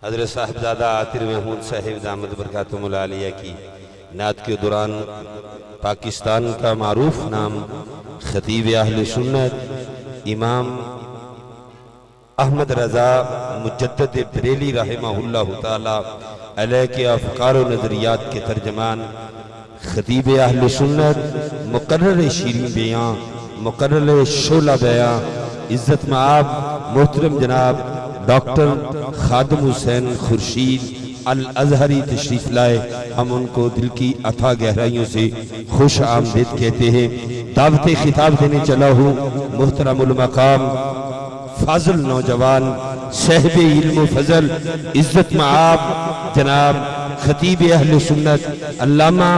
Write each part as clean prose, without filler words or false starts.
हज़रत साहिबजादा आतिर महमूद साहिब दामद बरकातुहुल आलिया की नात के दौरान पाकिस्तान का मारूफ नाम खतीब अहले सुन्नत इमाम अहमद रज़ा मुजद्दिद बरेली रहमहुल्लाह ताला अलैह के अफ़कार व नज़रियात के तर्जमान खतीब अहले सुन्नत मुकर्रर शीरीं बयां मुकर्रर शोला बयां इज़्ज़त माब मोहतरम जनाब डॉक्टर खादिम हुसैन खुर्शीद अल अज़हरी तशरीफ लाए। हम उनको दिल की अथाह गहराइयों से खुश आमदीद कहते हैं। दावत खिताब देने चला हूँ मुहतरमुल मकाम फाजिल नौजवान साहिब इल्म फजल इज्जत माब जनाब खतीब अहले सुन्नत अल्लामा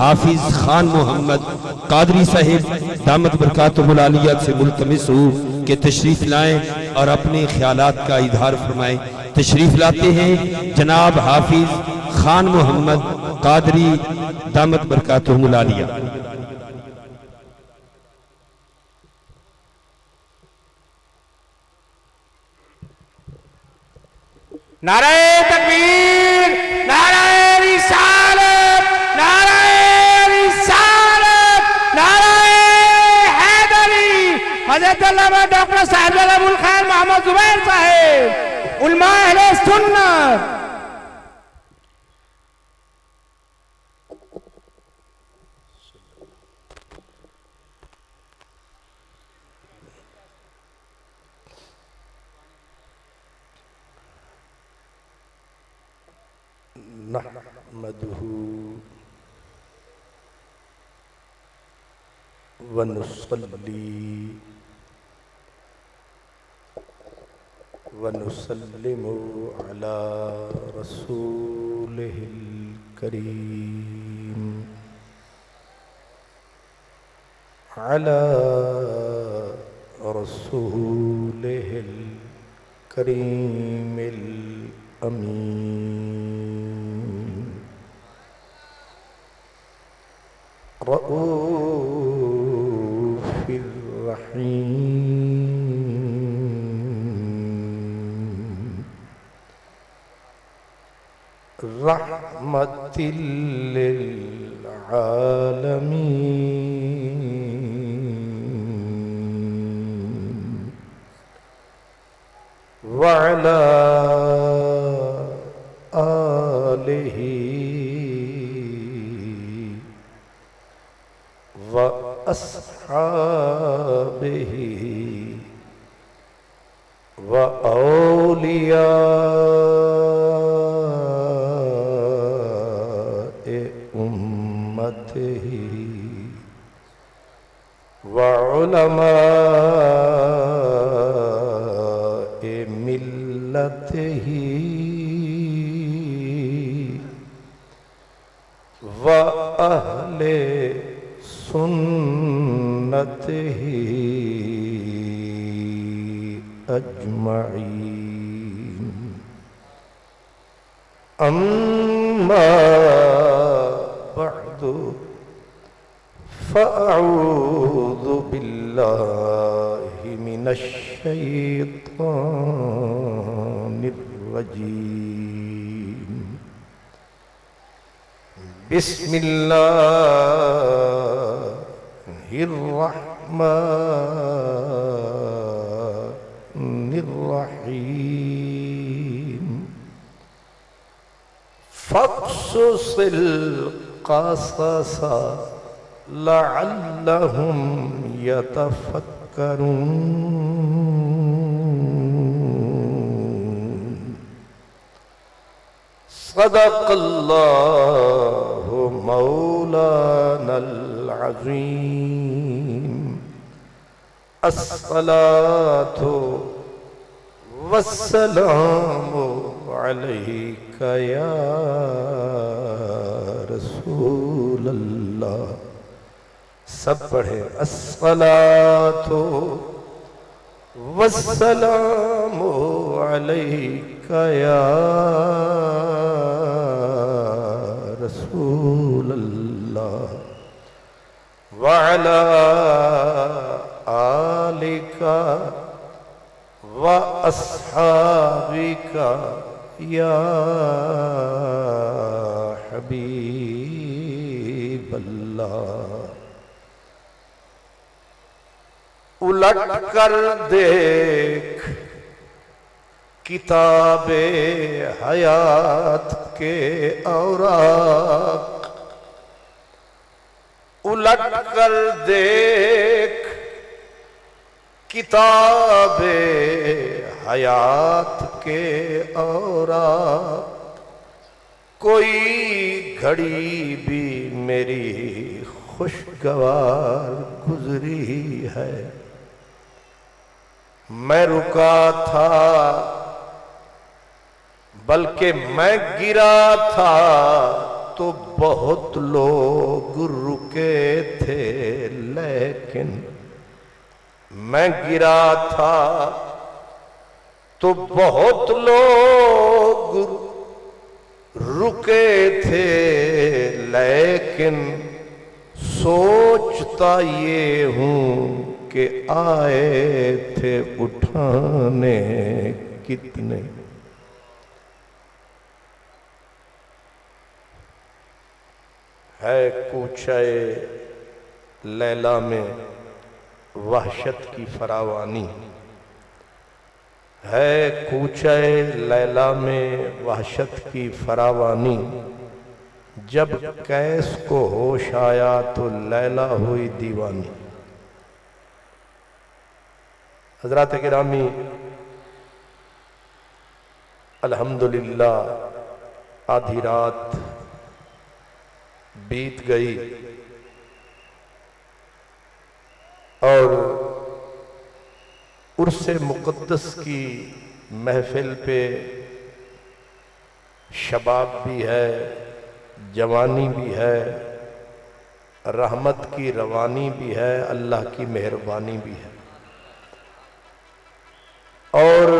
हाफिज खान मोहम्मद कादरी साहिब दामत बरकातुहुल आलिया से मुल्तमिस हूँ कि तशरीफ लाएं और अपने ख्यालात का इजहार फरमाएं। तशरीफ लाते हैं जनाब हाफिज खान मोहम्मद कादरी दामत बरकातुहुल आलिया। नारे तकबीर, नारे रिसालत, नारे रिसालत, नारे हैदरी। हज़रत अल्लामा डॉक्टर साहिबजादा अबुल खैर मोहम्मद जुबैर साहिब उलमा अहले सुन्नत। नहमदुहु व नुसल्ली व नुसल्लिमु अला रसूलिहिल करीम अला रसूलिहिल करीमिल अमीन रऊफिर रहीम रहमतिल लिल आलमीन व अला आलिही व अस्हाबिही व औलियाए उम्मतिही व उलमाए मिल्लतिही व अहले सुन्नतिही अजमईन। अम्मा बअदु फ़अऊज़ु बिल्लाहि मिनश शैतानिर रजीम। बिस्मिल्लाहिर्रहमानिर्रहीम। फ़क़्सुसिल क़ससा लअल्लहुम यतफ़क्करून। सदक़ल्लाहु मौलानल अज़ीम। अस्सलातु वस्सलामु अलैका या रसूलल्लाह। सब पढ़े अस्सलातु वस्सलामु अलैका या रसूलल्लाह व अला आलिका व अस्हाबिका या हबीब अल्लाह। उलट कर देख किताबे हयात के औराक, उलट कर देख किताबे हयात के औराक, कोई घड़ी भी मेरी खुशगवार गुजरी है। मैं रुका था बल्कि मैं गिरा था तो बहुत लोग रुके थे, लेकिन मैं गिरा था तो बहुत लोग रुके थे, लेकिन सोचता ये हूं कि आए थे उठाने कितने। है कूचे लैला में वहशत की फरावानी, है कूचे लैला में वहशत की फरावानी, जब कैस को होश आया तो लैला हुई दीवानी। हजरात गिरामी, अल्हम्दुलिल्लाह आधी रात बीत गई और उर्से मुक़द्दस की महफिल पे शबाब भी है, जवानी भी है, रहमत की रवानी भी है, अल्लाह की मेहरबानी भी है और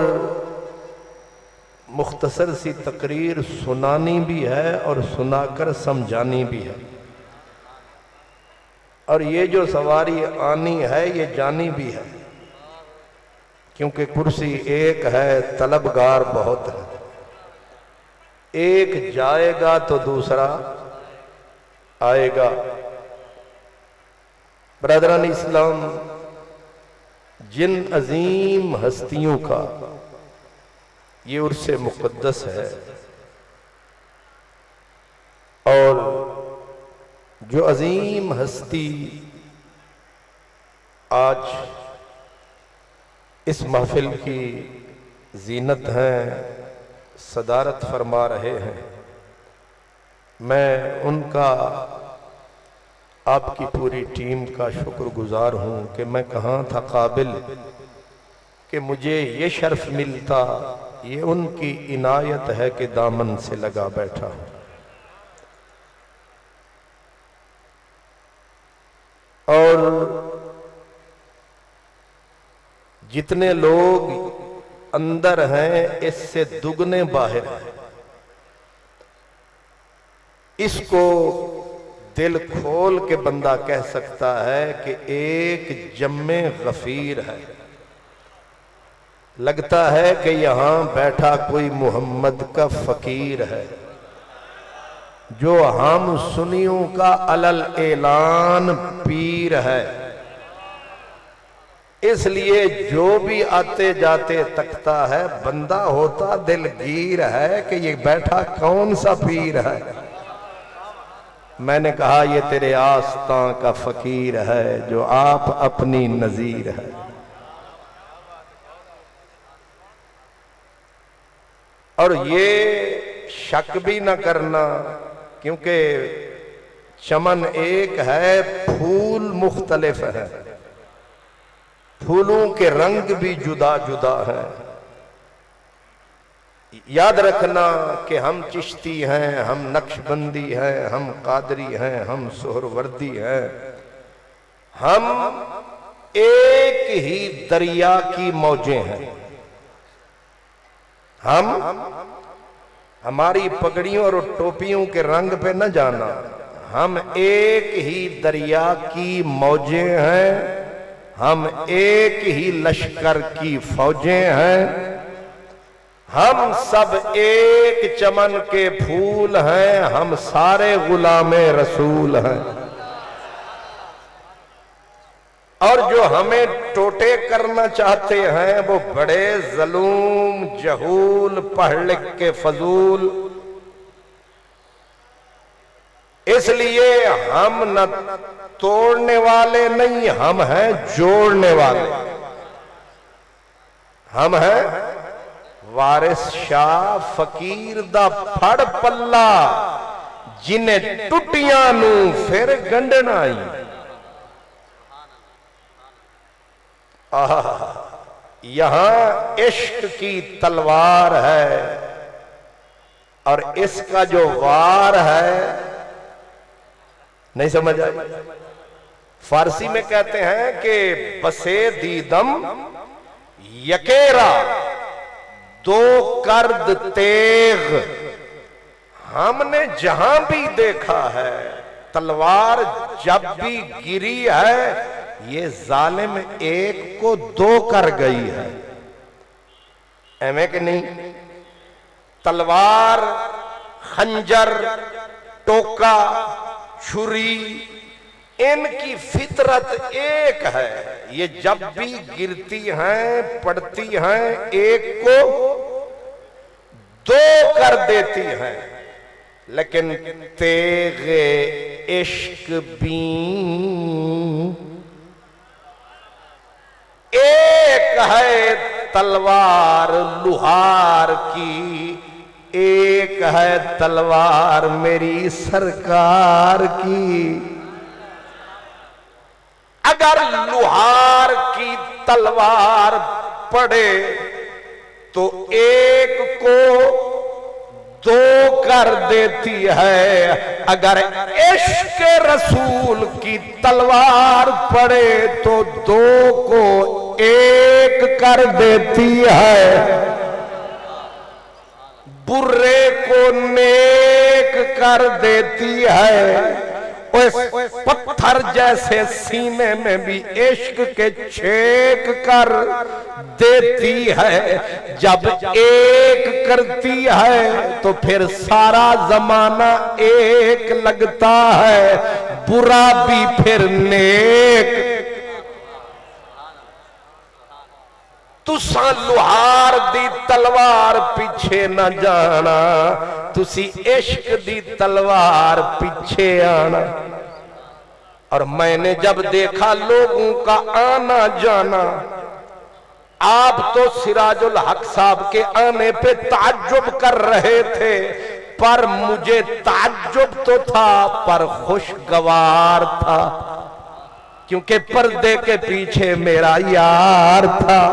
मुख्तसर सी तकरीर सुनानी भी है और सुनाकर समझानी भी है। और ये जो सवारी आनी है ये जानी भी है, क्योंकि कुर्सी एक है, तलबगार बहुत है। एक जाएगा तो दूसरा आएगा। ब्रदरान इस्लाम, जिन अजीम हस्तियों का ये उर्से मुक़द्दस है और जो अजीम हस्ती आज इस महफिल की जीनत हैं, सदारत फरमा रहे हैं, मैं उनका आपकी पूरी टीम का शुक्रगुजार हूं कि मैं कहाँ था काबिल कि मुझे ये शर्फ मिलता। ये उनकी इनायत है कि दामन से लगा बैठा हूं। और जितने लोग अंदर हैं इससे दुगने बाहर हैं। इसको दिल खोल के बंदा कह सकता है कि एक जम्मे गफीर है। लगता है कि यहां बैठा कोई मोहम्मद का फकीर है जो हम सुनियों का अलल ऐलान पीर है। इसलिए जो भी आते जाते तकता है बंदा होता दिलगीर है कि ये बैठा कौन सा पीर है। मैंने कहा ये तेरे आस्तां का फकीर है जो आप अपनी नजीर है। और ये शक भी न करना क्योंकि चमन एक है, फूल मुख्तलिफ है, फूलों के रंग भी जुदा जुदा हैं। याद रखना कि हम चिश्ती हैं, हम नक्शबंदी हैं, हम कादरी हैं, हम सोहरवर्दी हैं। हम एक ही दरिया की मौजें हैं। हम हमारी पगड़ियों और टोपियों के रंग पे न जाना, हम एक ही दरिया की मौजें हैं, हम एक ही लश्कर की फौजें हैं। हम सब एक चमन के फूल हैं, हम सारे गुलामे रसूल हैं। और जो हमें टोटे करना चाहते हैं वो बड़े जलूम, जहूल, पढ़ लिख के फजूल। इसलिए हम न तोड़ने वाले नहीं, हम हैं जोड़ने वाले। हम हैं वारिस शाह फकीर दा फड़ पल्ला, जिन्हें टुटियां नू फिर गंढना आई। यहां इश्क की तलवार है और इसका जो वार है, नहीं समझ आई? फारसी में कहते हैं कि बसे दीदम यकेरा दो कर्द तेग। हमने जहां भी देखा है तलवार जब भी गिरी है, ये जालिम एक को दो कर गई है। एवं कि नहीं? तलवार, खंजर, टोका, छुरी, इनकी फितरत एक है। ये जब भी गिरती हैं, पड़ती हैं, एक को दो कर देती हैं। लेकिन तेगे इश्क भी एक है, तलवार लुहार की एक है, तलवार मेरी सरकार की। अगर लुहार की तलवार पड़े तो एक को दो कर देती है, अगर इश्क रसूल की तलवार पड़े तो दो को एक कर देती है, बुर्रे को नेक कर देती है। उस पत्थर जैसे सीने में भी इश्क के छेक कर देती है। जब एक करती है तो फिर सारा जमाना एक लगता है, बुरा भी फिर नेक। तुसा लुहार दी तलवार पीछे न जाना, तुसी इश्क दी तलवार पीछे आना। और मैंने जब देखा लोगों का आना जाना, आप तो सिराजुल हक साहब के आने पे ताज्जुब कर रहे थे, पर मुझे ताज्जुब तो था पर खुशगवार था, क्योंकि पर्दे के पीछे मेरा यार था।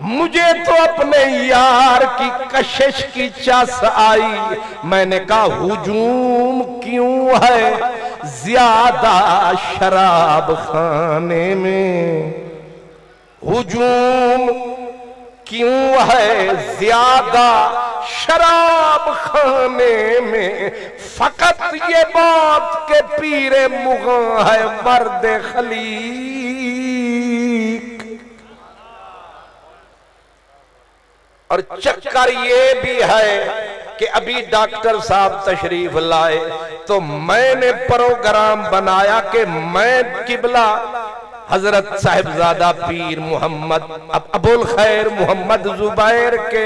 मुझे तो अपने यार की कशिश की चस आई। मैंने कहा हुजूम क्यों है ज्यादा शराब खाने में, हुजूम क्यों है ज्यादा शराब खाने में। फकत ये बात के पीरे मुग़ा है मर्द खलीक। और चक्कर ये भी है कि अभी डॉक्टर साहब तशरीफ लाए तो मैंने प्रोग्राम बनाया कि मैं किबला हजरत साहिबजादा पीर मोहम्मद अबुल खैर मोहम्मद जुबैर के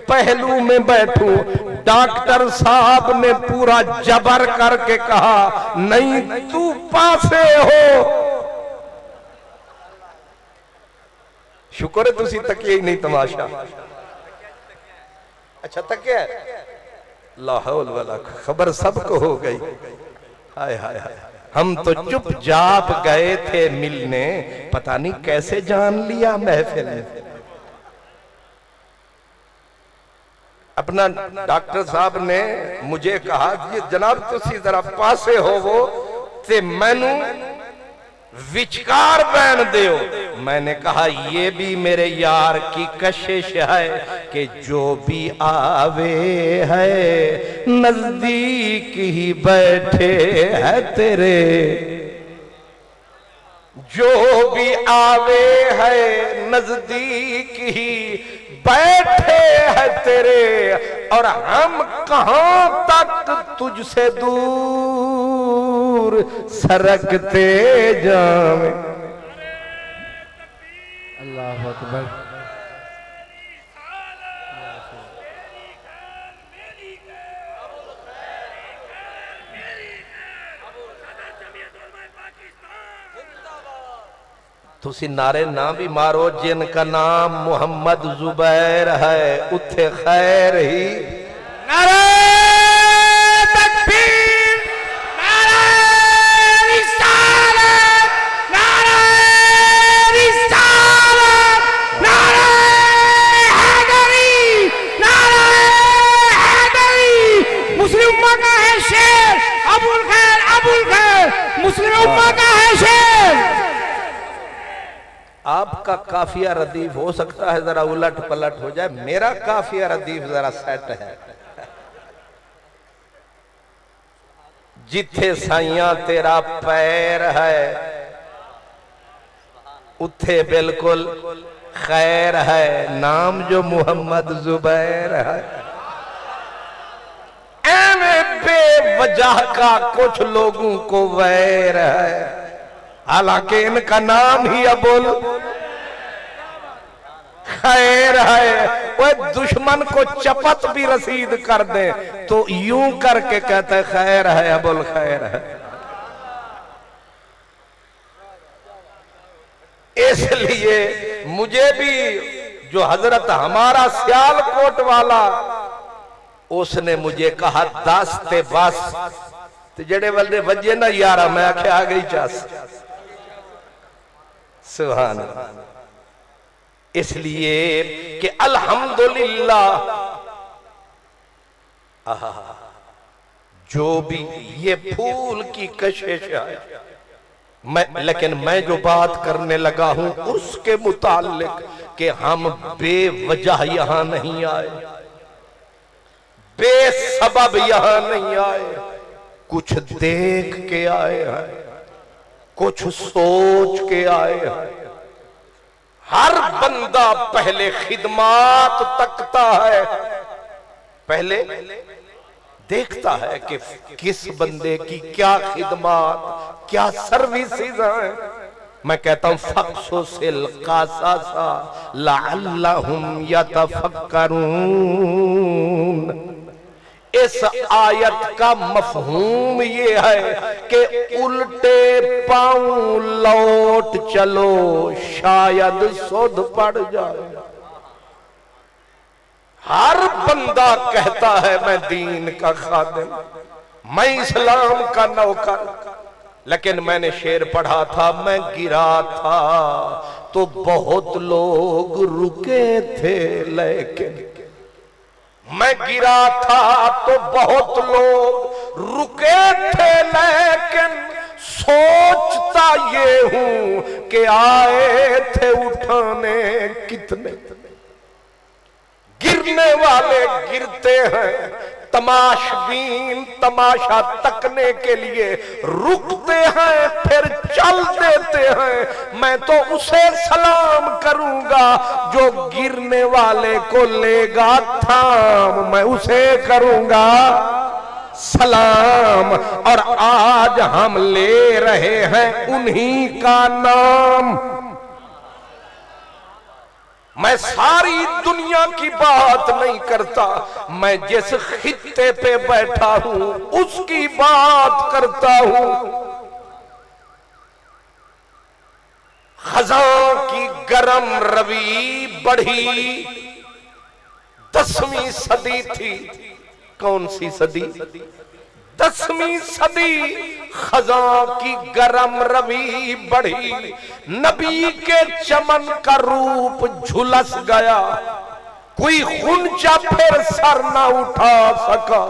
पहलू में बैठूं। डॉक्टर साहब ने पूरा जबर करके कहा नहीं तू पासे हो। शुक्र है तुसी तकिए ही नहीं तमाशा। अच्छा तकिया ला हौल वला खबर सबको हो गई। हाय हाय हाय, हम तो चुपचाप गए थे मिलने, पता नहीं कैसे जान लिया महफिल में। अपना डॉक्टर साहब ने मुझे कहा कि जनाब तुसी जरा पासे होवो ते मैनू विचकार बहन दियो। मैंने कहा ये भी मेरे यार की कशिश है कि जो भी आवे है नजदीक ही बैठे है तेरे, जो भी आवे है नजदीक ही बैठे हैं तेरे, और हम कहां तक तुझसे दूर सरकते जावे। अल्लाह अकबर। तुसी नारे ना भी मारो, जिनका नाम मोहम्मद जुबैर है उथे खैर ही। नारे तकबीर, नारे रिसालत, नारे रिसालत, नारे हैदरी, नारे हैदरी। मुस्लिम उम्मा का है शेर अबुल खैर, अबुल खैर मुस्लिम उम्मा का है शेर। आपका काफिया रदीफ हो सकता है जरा उलट पलट हो जाए, मेरा काफिया रदीफ जरा सेट है। जिथे साइया तेरा पैर है उथे बिल्कुल खैर है, नाम जो मोहम्मद जुबैर है। एवं बेवजह का कुछ लोगों को वैर है, हालांकि इनका नाम ही अबुल खैर है। वो दुश्मन को चपत भी रसीद कर दे तो यूं करके कहते खैर है, अबुल खैर है। इसलिए मुझे भी जो हजरत हमारा सियालकोट वाला, उसने मुझे कहा दास्ते बस, तो जड़े वाले वजे ना यारा, मैं आख्या आ गई चास। सुभान अल्लाह। इसलिए कि अल्हम्दुलिल्लाह जो भी ये फूल की कशिश है, लेकिन मैं जो बात करने लगा हूं उसके मुतालिक कि हम बेवजह यहां नहीं आए, बेसबब यहां नहीं आए, कुछ देख के आए हैं, कुछ सोच के आए हैं। हर बंदा पहले खिदमात तकता है, पहले देखता है कि किस बंदे की क्या खिदमात, क्या सर्विसेज हैं। मैं कहता हूं फक्सो सिल कासासा लअल्लहुम यतफक्करून। इस आयत का मफहूम ये है कि उल्टे पांव लौट चलो, शायद सुध पड़ जाए। हर बंदा कहता है मैं दीन का खादिम, मैं इस्लाम का नौकर, लेकिन मैंने शेर पढ़ा था, मैं गिरा था तो बहुत लोग रुके थे, लेकिन मैं गिरा था तो बहुत लोग रुके थे, लेकिन सोचता ये हूं कि आए थे उठाने कितने। गिरने वाले गिरते हैं, तमाशबीन तमाशा तकने के लिए रुकते हैं, फिर चल देते हैं। मैं तो उसे सलाम करूंगा जो गिरने वाले को लेगा थाम, मैं उसे करूंगा सलाम। और आज हम ले रहे हैं उन्हीं का नाम। मैं सारी दुनिया की बात नहीं करता, मैं जिस खित्ते पे बैठा हूं उसकी बात करता हूं। खजां की गरम रवी बढ़ी 10वीं सदी थी। कौन सी सदी? 10वीं सदी। खजां की गरम रवी बढ़ी, नबी के चमन का रूप झुलस गया, कोई खुंचा फिर सर ना उठा सका।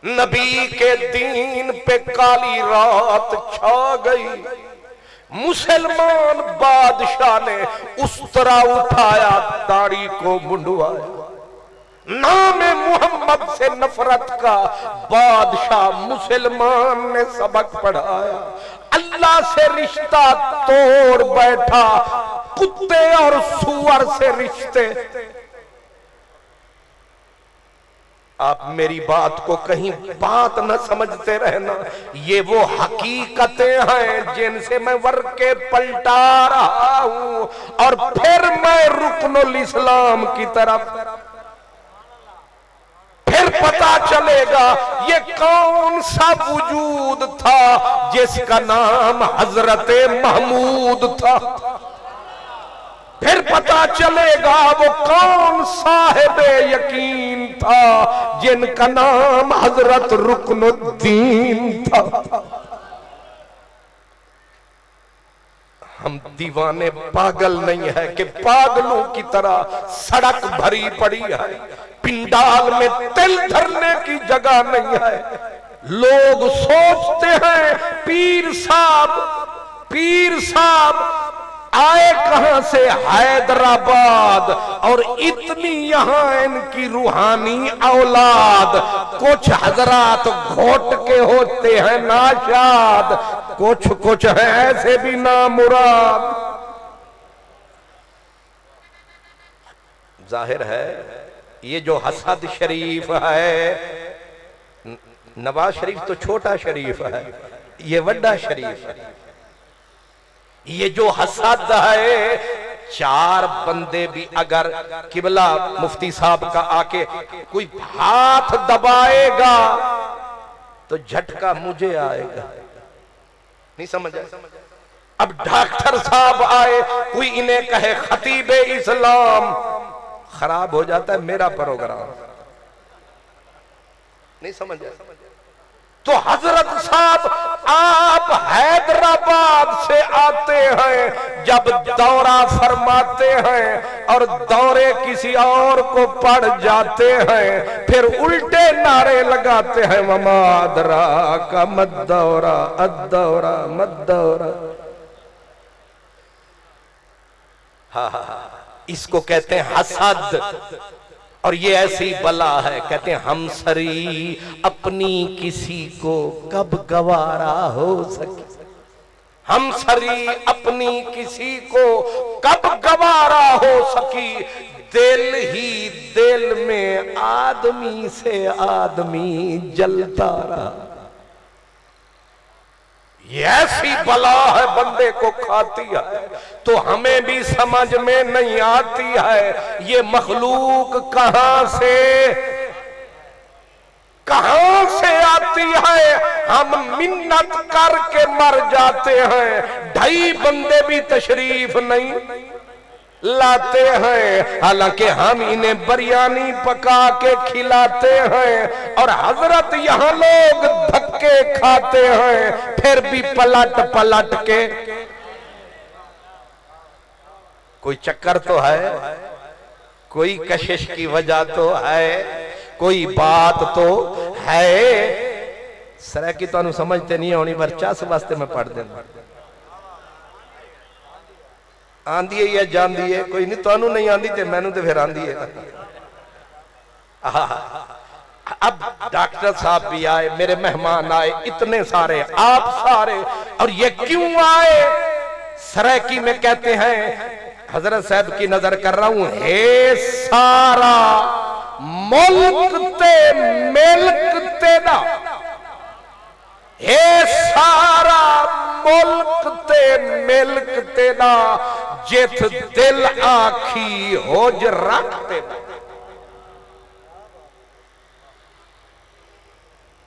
नबी के दीन पे काली रात छा गई। मुसलमान बादशाह ने उस्तरा उठाया, दाढ़ी को मुंडवाया। नाम मोहम्मद से नफरत का बादशाह मुसलमान ने सबक पढ़ाया। अल्लाह से रिश्ता तोड़ बैठा, कुत्ते और सूअर से रिश्ते। आप मेरी बात को कहीं बात न समझते रहना, ये वो हकीकतें हैं जिनसे मैं वर्के पलटा रहा हूं। और फिर मैं रुकनुल इस्लाम की तरफ, फिर पता चलेगा ये कौन सा वजूद था जिसका नाम हजरत महमूद था। फिर पता चलेगा वो कौन साहिबे यकीन था जिनका नाम हजरत रुकनुद्दीन था। हम दीवाने पागल नहीं है कि पागलों की तरह सड़क भरी पड़ी है, पिंडाल में तिल धरने की जगह नहीं है। लोग सोचते हैं पीर साहब आए कहां से, हैदराबाद, और इतनी यहां इनकी रूहानी औलाद। कुछ हजरात घोट के होते हैं नाशाद, कुछ है ऐसे भी नामुराद। जाहिर है ये जो हसद शरीफ है, नवाज शरीफ तो छोटा शरीफ है, ये बड़ा शरीफ है। ये जो हसद है, चार बंदे भी अगर किबला मुफ्ती साहब का आके कोई हाथ दबाएगा तो झटका मुझे आएगा। नहीं समझ आया? अब डॉक्टर साहब आए, कोई इन्हें कहे खतीबे इस्लाम, खराब हो जाता है मेरा प्रोग्राम। नहीं समझ आया? तो हजरत साहब आप हैदराबाद से आते हैं, जब दौरा फरमाते हैं और दौरे किसी और को पड़ जाते हैं, फिर उल्टे नारे लगाते हैं, ममादरा का मत दौरा, अद्दौरा मत दौरा। इसको कहते हैं हसद। और ये ऐसी बला है, कहते हैं हमसरी अपनी किसी को कब गवारा हो सके। हमसरी अपनी किसी को कब गवारा हो सकी, दिल ही दिल में आदमी से आदमी जलता रहा। ये ऐसी बला है बंदे को खाती है, तो हमें भी समझ में नहीं आती है ये मखलूक कहां से आती है। हम मिन्नत करके मर जाते हैं, ढाई बंदे भी तशरीफ नहीं लाते हैं, हालांकि हम इन्हें बिरयानी पका के खिलाते हैं और हजरत यहाँ लोग धक्के खाते हैं, फिर भी पलट के। कोई चक्कर तो है, कोई कशिश की वजह तो है, कोई बात तो है। सर की तो समझते नहीं होनी, पर चस वास्ते मैं पढ़ देना। आंदी है या जानदी है, कोई नहीं, तो नहीं आंदी ते मैनू तो फिर आंदी है। अब डॉक्टर साहब भी आए, मेरे मेहमान आए, इतने सारे, आप सारे। और ये क्यों आए? सरायकी में कहते हैं, हजरत साहब की नजर कर रहा हूं, हे सारा मुल्क ते मिल्क तेरा, हे सारा मुल्क ते मिल्क तेरा, जिथ दिल आखी होज रखते।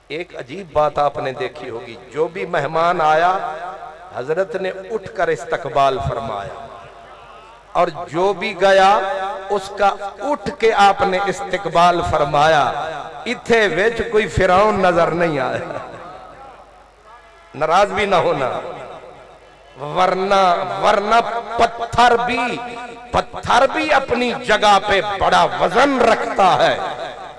एक अजीब बात आपने देखी होगी, जो भी मेहमान आया हजरत ने उठकर इस्तकबाल फरमाया, और जो भी गया उसका उठ के आपने इस्तकबाल फरमाया। इथे विच कोई फिरौन नजर नहीं आया। नाराज भी ना होना, वरना पत्थर भी अपनी जगह पे बड़ा वजन रखता है।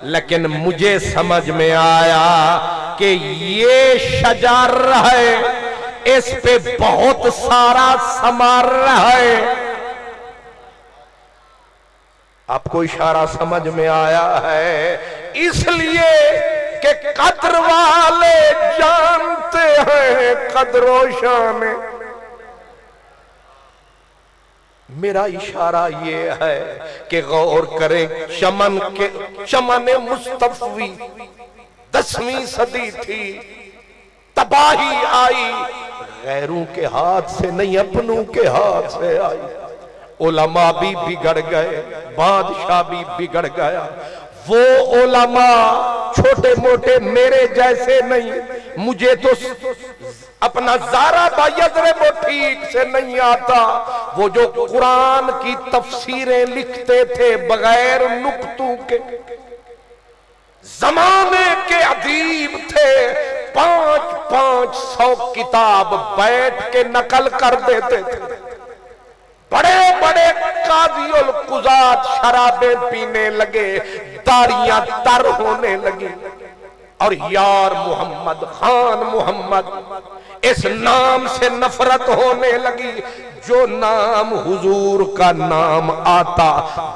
लेकिन मुझे समझ में आया कि ये शजर है, इस पे बहुत सारा समार है। आपको इशारा समझ में आया है, इसलिए कि कद्र वाले जानते हैं कद्रो शान। मेरा इशारा ये है कि गौर करें, चमन मुस्तफवी 10वीं सदी थी, तबाही आई गैरों के हाथ से नहीं, अपनों के हाथ से आई। उलमा भी बिगड़ गए, बादशाह भी बिगड़ गया। वो उलमा छोटे मोटे मेरे जैसे नहीं, मुझे तो अपना ज़ारा बायजरे वो ठीक से नहीं आता। वो जो कुरान की तफसीरें लिखते थे बगैर नुक्तों के, जमाने के अदीब थे, 500 किताब बैठ के नकल कर देते थे। बड़े बड़े काज़ियुल कुज़ात शराबे पीने लगे, दाढ़ियां तर होने लगी, और यार मोहम्मद, खान मोहम्मद इस नाम से नफरत होने लगी। जो नाम हुजूर का नाम आता,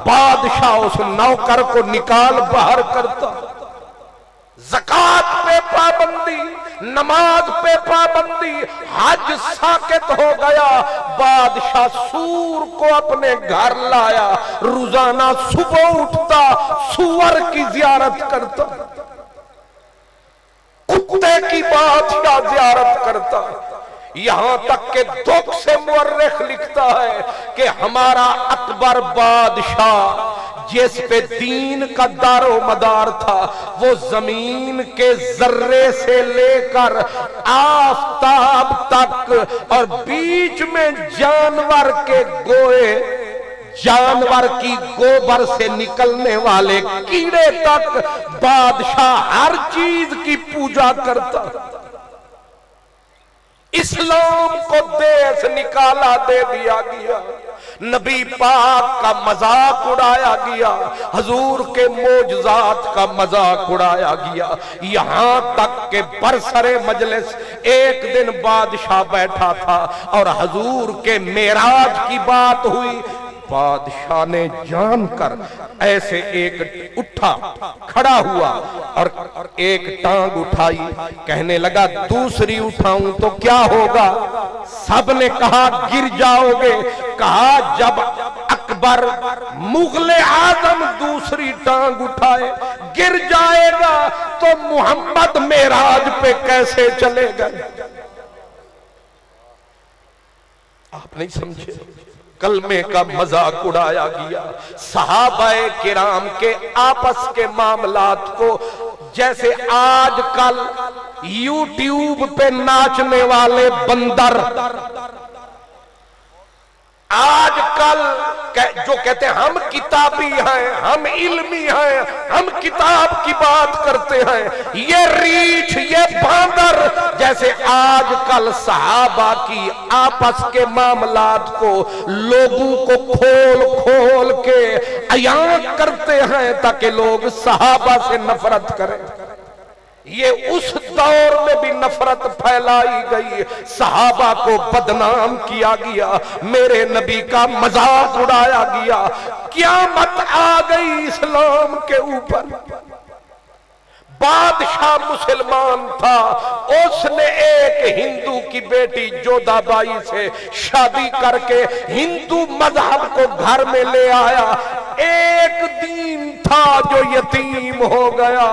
बादशाह उस नौकर को निकाल बाहर करता। ज़कात पे पाबंदी, नमाज पे पाबंदी, हज साकित हो गया। बादशाह सूर को अपने घर लाया, रोजाना सुबह उठता, सूअर की जियारत करता, कुत्ते की बादशाह जियारत करता। यहां तक के दुख से मुअर्रिख लिखता है कि हमारा अकबर बादशाह जिस पे दीन का दारो मदार था, वो जमीन के जर्रे से लेकर आफताब तक और बीच में जानवर के गोए, जानवर की गोबर से निकलने वाले कीड़े तक, बादशाह हर चीज की पूजा करता। इस्लाम को देश निकाला दे दिया गया, नबी पाक का मजाक उड़ाया गया, हजूर के मोजजात का मजाक उड़ाया गया। यहां तक के बरसरे मजलिस एक दिन बादशाह बैठा था और हजूर के मेराज की बात हुई। बादशाह ने जानकर ऐसे एक उठा, खड़ा हुआ और एक टांग उठाई, कहने लगा दूसरी उठाऊं तो क्या होगा? सबने कहा गिर जाओगे। कहा जब अकबर मुगले आजम दूसरी टांग उठाए गिर जाएगा तो मोहम्मद मेराज पे कैसे चलेगा? आप नहीं समझे, कलमे का मजाक उड़ाया गया। सहाबाए किराम के आपस के मामलात को, जैसे आजकल यूट्यूब पे नाचने वाले बंदर, आजकल जो कहते हैं हम किताबी हैं, हम इल्मी हैं, हम किताब की बात करते हैं, ये रीछ, ये बांदर जैसे आजकल सहाबा की आपस के मामलात को लोगों को खोल खोल के अयां करते हैं ताकि लोग सहाबा से नफरत करें। ये उस दौर में भी नफरत फैलाई गई, सहाबा को बदनाम किया गया, मेरे नबी का मजाक उड़ाया गया। क़यामत आ गई इस्लाम के ऊपर। बादशाह मुसलमान था, उसने एक हिंदू की बेटी जोधाबाई से शादी करके हिंदू मजहब को घर में ले आया। एक दीन था जो यतीम हो गया,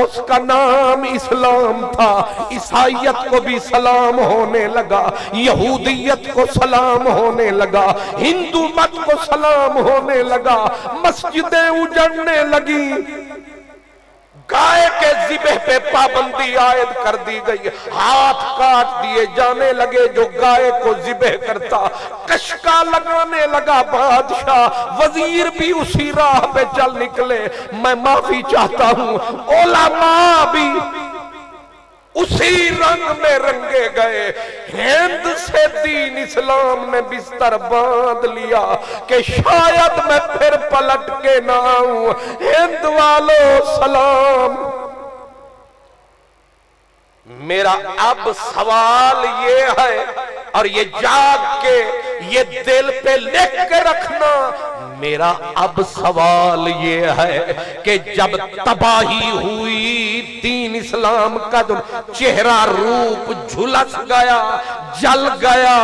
उसका नाम इस्लाम था। ईसाइयत को भी सलाम होने लगा, यहूदियत को सलाम होने लगा, हिंदू मत को सलाम होने लगा, मस्जिदें उजड़ने लगी, गाय के ज़िबह पे पाबंदी आयद कर दी गई, हाथ काट दिए जाने लगे जो गाय को ज़िबह करता, कशका लगाने लगा बादशाह, वजीर भी उसी राह पे चल निकले। मैं माफी चाहता हूं, उलमा भी उसी रंग में रंगे गए। हिंद से दीन इस्लाम ने बिस्तर बांध लिया कि शायद मैं फिर पलट के ना आऊं। हिंद वालों सलाम। मेरा अब सवाल ये है, और ये जाग के ये दिल पे लिख के रखना, मेरा अब सवाल ये है कि जब तबाही हुई, दीन इस्लाम का जो चेहरा रूप झुलस गया, जल गया,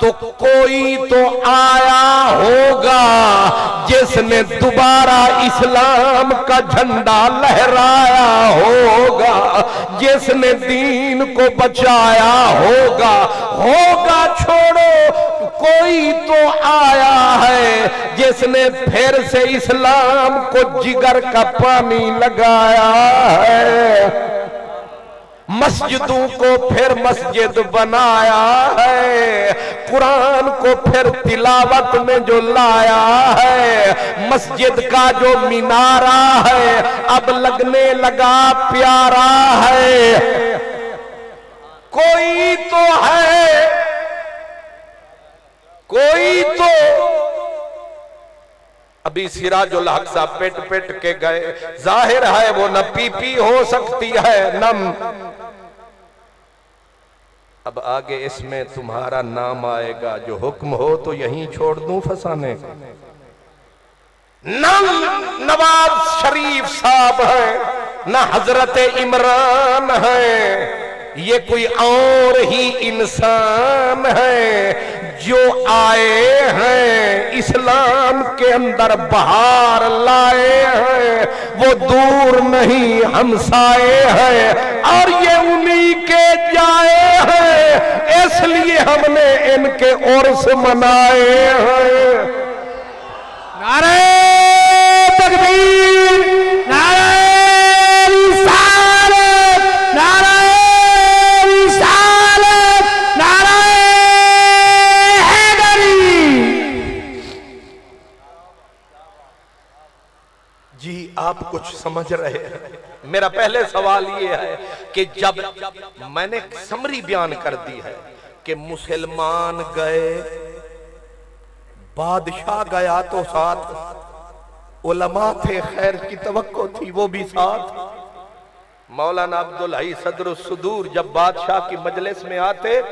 तो कोई तो आया होगा जिसने दोबारा इस्लाम का झंडा लहराया होगा, जिसने दीन को बचाया होगा। होगा छोड़ो, कोई तो आया है जिसने फिर से इस्लाम को जिगर का पानी लगाया है, मस्जिदों को फिर मस्जिद बनाया है, कुरान को फिर तिलावत में जो लाया है, मस्जिद का जो मीनारा है अब लगने लगा प्यारा है। कोई तो है, कोई तो। अभी सिराजुल हक साहब पेट पेट के गए, जाहिर है वो न पीपी हो सकती है नम। अब आगे इसमें तुम्हारा नाम आएगा, जो हुक्म हो तो यहीं छोड़ दूं फंसाने का। न नवाज शरीफ साहब है, न हजरत इमरान है, ये कोई और ही इंसान है जो आए हैं इस्लाम के अंदर बहार लाए हैं। वो दूर नहीं हमसाए हैं और ये उन्हीं के जाए हैं, इसलिए हमने इनके उर्स मनाए हैं। नारे तकबीर, नारे रिसालत, नारे रिसालत, नारे हैदरी। जी आप कुछ समझ रहे हैं? मेरा पहले सवाल ये है कि जब मैंने समरी बयान कर दी है कि मुसलमान गए, बादशाह गया तो साथ उलमा थे, खैर की तवक्को थी वो भी साथ। मौलाना अब्दुल हई सदर सुदूर जब बादशाह की मजलिस में आते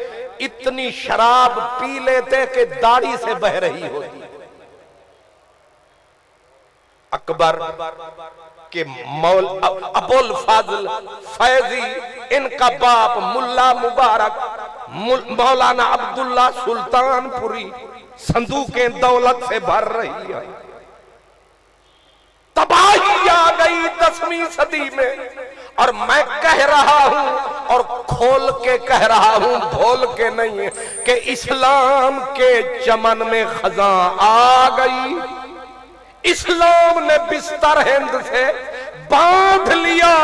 इतनी शराब पी लेते कि दाढ़ी से बह रही होती। अकबर के अबुल फाजल फैजी, इनका बाप मुल्ला मुबारक, मौलाना अब्दुल्ला सुल्तानपुरी, संदूकें दौलत से भर रही है। तबाही आ गई 10वीं सदी में, और मैं कह रहा हूं और खोल के कह रहा हूं, भोल के नहीं, कि इस्लाम के चमन में खजा आ गई। इस्लाम ने बिस्तर हिंद से बांध लिया,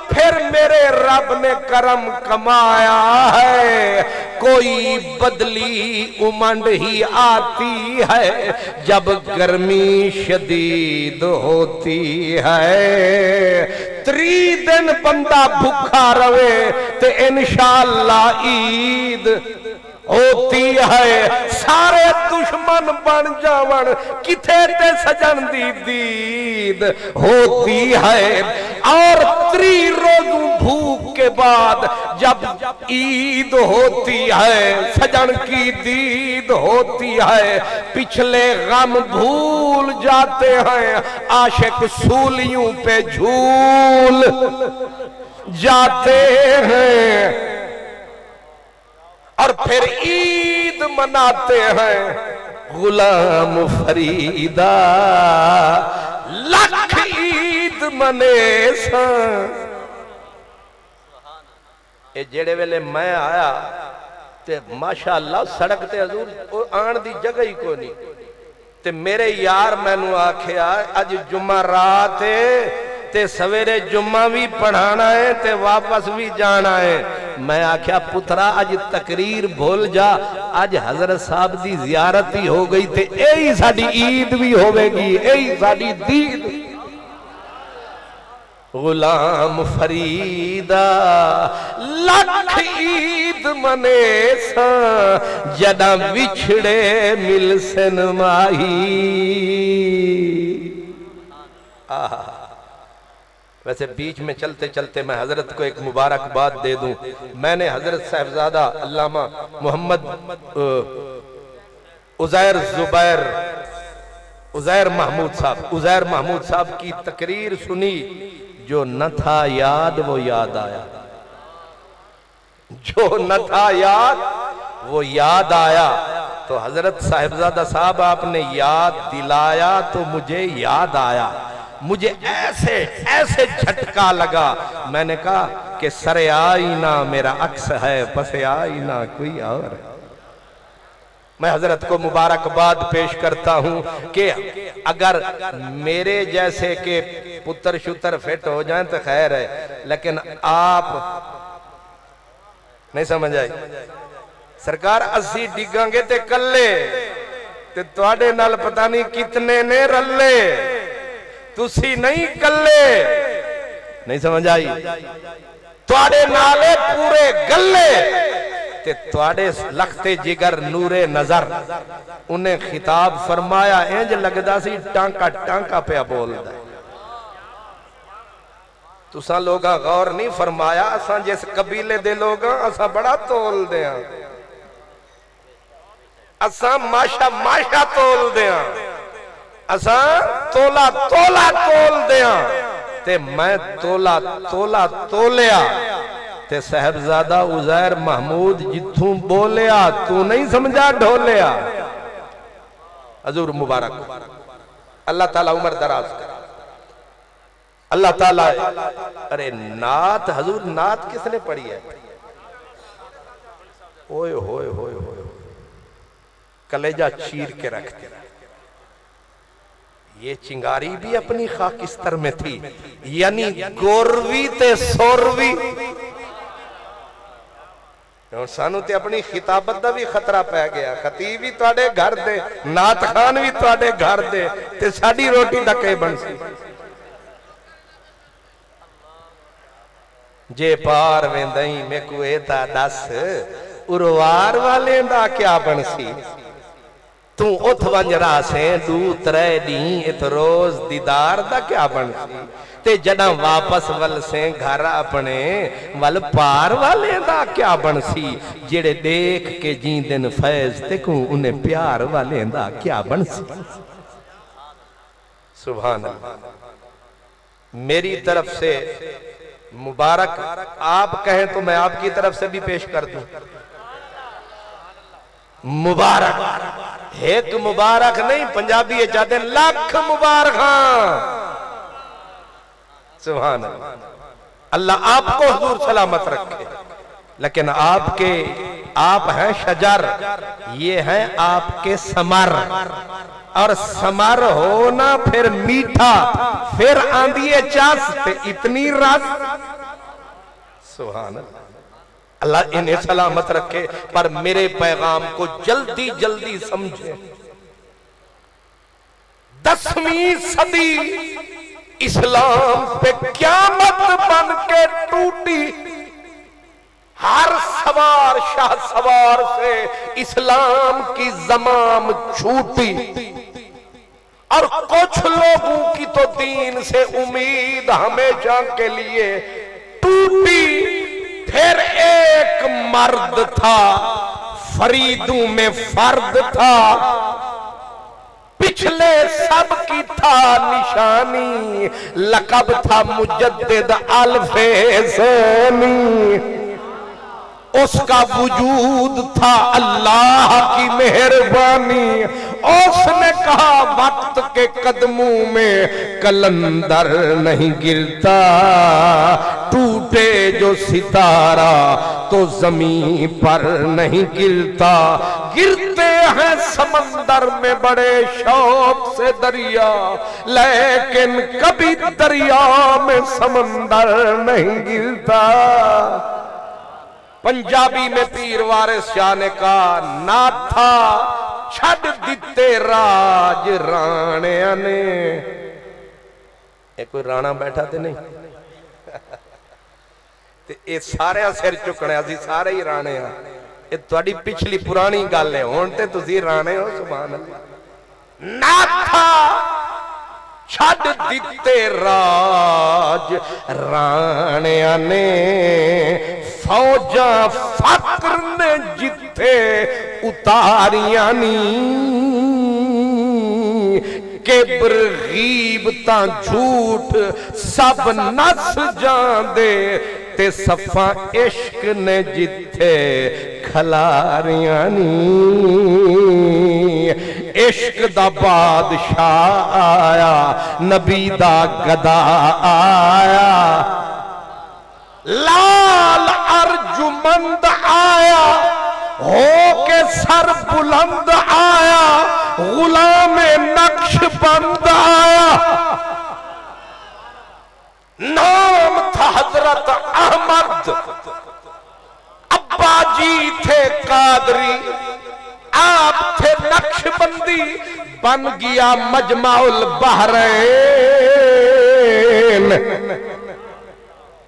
फिर मेरे रब ने करम कमाया है। कोई बदली उमंड ही आती है जब गर्मी शदीद होती है। 3 दिन बंदा भूखा रवे तो इंशाअल्लाह ईद होती है। सारे दुश्मन बन जावन किथे ते सजन दी दीद होती है। और 3 रोज भूख के बाद जब ईद होती है, सजन की दीद होती है, पिछले गम भूल जाते हैं, आशिक सूलियों पे झूल जाते हैं और फिर ईद मनाते हैं। गुलाम फरीदा लख ईद मने सा। ये जेड़े वेले मैं आया ते माशाअल्लाह सड़क ते हजूर आन दी जगह ही कोई नहीं, ते मेरे यार मैनू आखिया अज जुम्मा रात ते सवेरे जुम्मा भी पढ़ाना है ते वापस भी जाना है। मैं आख्या पुत्रा अज तकरीर भूल जा, अज हजरत साहब की जियारत ही हो गई ते यही साडी ईद भी होवेगी, यही साडी दीद। गुलाम फरीदा लख ईद मने सा, जदा विछड़े मिल सन माही। वैसे बीच में चलते चलते मैं हजरत को एक मुबारकबाद दे दूं। मैंने हजरत साहबजादा अल्लामा मोहम्मद उज़ैर महमूद साहब की तकरीर सुनी। जो न था याद वो याद आया, जो न था याद वो याद आया। तो हजरत साहिबजादा साहब आपने याद दिलाया तो मुझे याद आया, मुझे ऐसे ऐसे झटका लगा। मैंने कहा कि सरे आईना मेरा अक्स है, पसे आईना कोई और है। मैं हजरत को मुबारकबाद पेश करता हूं कि अगर मेरे जैसे के पुत्र शुतर फिट हो जाएं तो खैर है, लेकिन आप नहीं समझ आई। सरकार असी डिगांगे ते कल्ले ते तुहाडे नाल पता नहीं कितने ने रले, तुसी नहीं कल्ले, नहीं समझ आई। तुहाडे नाले पूरे गल्ले ते तुहाडे लखते जिगर नूरे नजर। उन्हें खिताब फरमाया इंज लगदा सी टांका टांका पे बोलदा। तुसा लोगा गौर नहीं फरमाया, असा जिस कबीले दे लोग असा बड़ा तोल दिया, असा माशा माशा तोल दिया, असा तोला तोला तोल दिया। ते मैं तोला तोला तोलिया ते साहबजादा उजैर महमूद जिथू बोलिया तू नहीं समझा ढोलिया। हजूर मुबारक, अल्लाह ताला उम्र दराज करे, अल्लाह ताला। अरे नात हजूर, नात किसने पढ़ी है? ओए होए होए होए, कलेजा चीर के रख दिया। ये चिंगारी भी अपनी खाकिस्तर में थी, यानी गोरवी ते सोरवी। सानू ते अपनी खिताबत का भी खतरा पै गया। खतीब भी तुहाडे घर दे, नात खान भी तुहाडे घर दे, ते साडी रोटी दा के बनसी। जे पार वेंदई मैं को एता दस, उरवार वाले दा क्या बनसी। तू उठ वंज रासे दू त्रै दी इत रोज दीदार दा क्या बनसी। ते जड़ा वापस वल से घर अपने वल पार वाले दा क्या बनसी। जेड़े देख के जी दिन फैज ते को उन्हें प्यार वाले दा क्या बनसी। सुभान अल्लाह। मेरी तरफ से मुबारक, आप कहें तो मैं आपकी तरफ से भी पेश कर दूं मुबारक। एक मुबारक नहीं, पंजाबी चाहते लाख मुबारक। सुभान अल्लाह। अल्लाह आपको हुजूर सलामत रखे। लेकिन आपके आप हैं शजर, ये हैं आपके समर। और समर हो ना फिर मीठा, फिर आंधिए चास ते इतनी रस। सुभान अल्लाह। अल्लाह इन्हें सलामत रखे। पर मेरे पैगाम को जल्दी जल्दी समझे। 10वीं सदी इस्लाम पे क़यामत बन के टूटी। हर सवार शाह सवार से इस्लाम की जमाम छूटी। और कुछ लोगों की तो दीन से उम्मीद हमेशा के लिए टूटी। फिर एक मर्द था, फरीदों में फर्द था, पिछले सब की था निशानी। लकब था मुजद्दिद अल-फैज़नी। उसका वजूद था अल्लाह की मेहरबानी। उसने कहा वक्त के कदमों में कलंदर नहीं गिरता। टूटे जो सितारा तो जमीन पर नहीं गिरता। गिरते हैं समंदर में बड़े शौक से दरिया, लेकिन कभी दरिया में समंदर नहीं गिरता। पंजाबी में पीर वारिस शाह ने कहा, नाथा छड़ दिते राज राणिया ने। कोई राणा बैठा ते नहीं ते ये सारे सिर चुकने, असी सारे ही राणे हाँ। ये तुहाडी पिछली पुरानी गल है, हुण ते तुसी राणे हो। सुभान अल्लाह। नाथा छड़ दिते राज राणिया ने। फौजा फक्र ने जिथे उतारिया नी। किब्र गीबतां झूठ सब नस जांदे। ते सफा इश्क ने जिथे खलारियां नी, इश्क दा बादशाह आया, नबी दा गदा आया, लाल अर्जुमंद आया, हो के सर बुलंद आया, गुलामे नक्शबंद आया। नाम था हजरत अहमद, अब्बा जी थे कादरी, आप थे नक्शबंदी, बन गया मजमाउल बहरैन।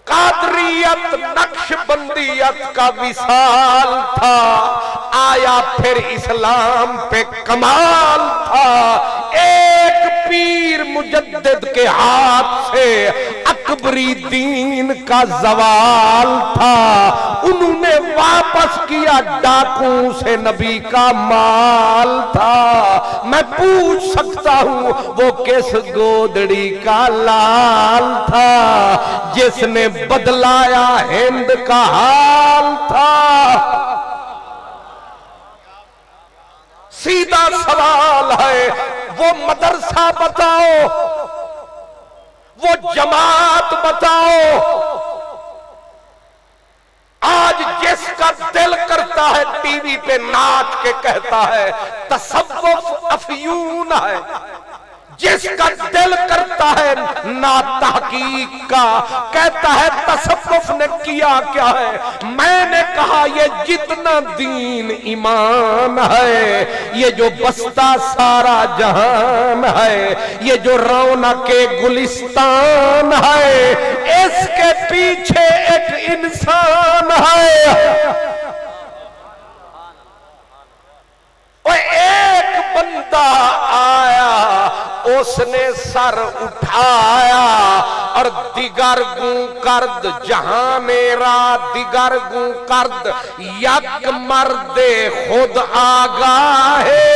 कादरियत नक्शबंदियत का विशाल था, आया फिर इस्लाम पे कमाल था। एक पीर मुजद्दिद के हाथ से अकबरी दीन का जवाल था, उन्होंने वापस किया डाकू से नबी का माल था। मैं पूछ सकता हूं वो किस गोदड़ी का लाल था, जिसने बदलाया हिंद का हाल था। सीधा सवाल है, वो मदरसा बताओ, वो जमात बताओ। आज जिसका दिल करता है टीवी पे नाच के कहता है तसव्वुफ अफयून है, जिसका दिल करता है ना तहकीक का कहता है तसव्वुफ ने किया क्या है। मैंने कहा ये जितना दीन ईमान है, ये जो बसता सारा जहान है, ये जो रौनक के गुलिस्तान है, इसके पीछे एक इंसान है। और एक बंदा आया, उसने सर उठाया और दिगर गू करद जहां मेरा दिगर गू करद, यक मर्दे खुद आगाहे।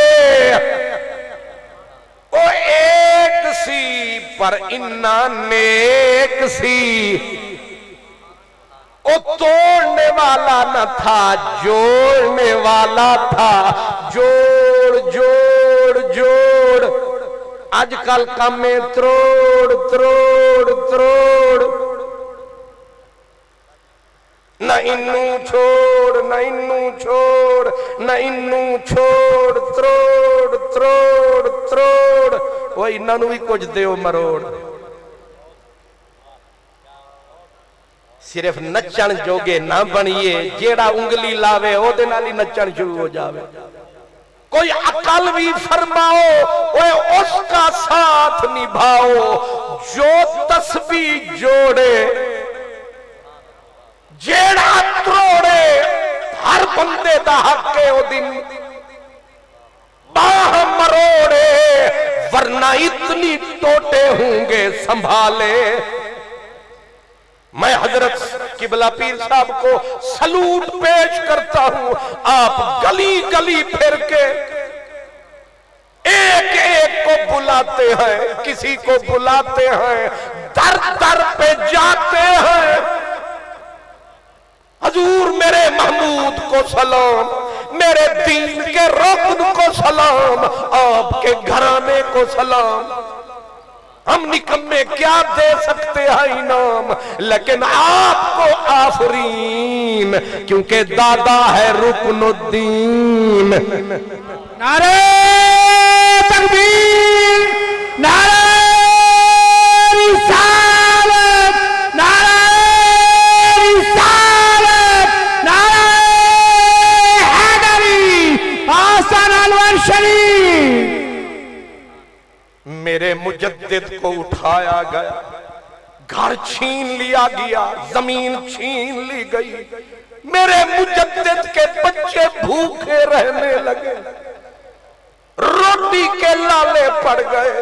ओ एक सी पर इन्ना नेक सी, ओ तोड़ने वाला न था जोड़ने वाला था। जोड़ जोड़ जोड़, आजकल का में त्रोड़ त्रोड़ त्रोड़, न इन्नू छोड़ न इन्नू छोड़ न इन्नू छोड़, त्रोड़ त्रोड़ त्रोड़, वो इन्हों भी कुछ दो मरोड़। सिर्फ नचन जोगे ना बनिए, जेड़ा उंगली लावे ओदे नाल ही नचन शुरू हो जावे। कोई अकल भी फरमाओ, ओए उसका साथ निभाओ जो तस्बीह जोड़े, जेड़ा त्रोड़े हर बंदे दा हक है ओ दिन बाह मरोड़े, वरना इतनी टोटे होंगे संभाले। मैं हजरत किबला पीर साहब को सलूट पेश करता हूं। आप गली गली फिर के एक एक को बुलाते हैं, किसी को बुलाते हैं, दर दर पे जाते हैं। हजूर मेरे महमूद को सलाम, मेरे दीन के रुकन को सलाम, आपके घराने को सलाम। हम निकम्मे क्या दे सकते हैं इनाम, लेकिन आपको आफरीन, क्योंकि दादा है रुकनुद्दीन। नारे तकबीर, नारे रिसालत, नारे रिसालत, नारे हैदरी, आसान अलवर शरीफ। मेरे मुजद्दिद को उठाया गया, घर छीन लिया गया, जमीन छीन ली गई। मेरे मुजद्दिद के बच्चे भूखे रहने लगे, रोटी के लाले पड़ गए।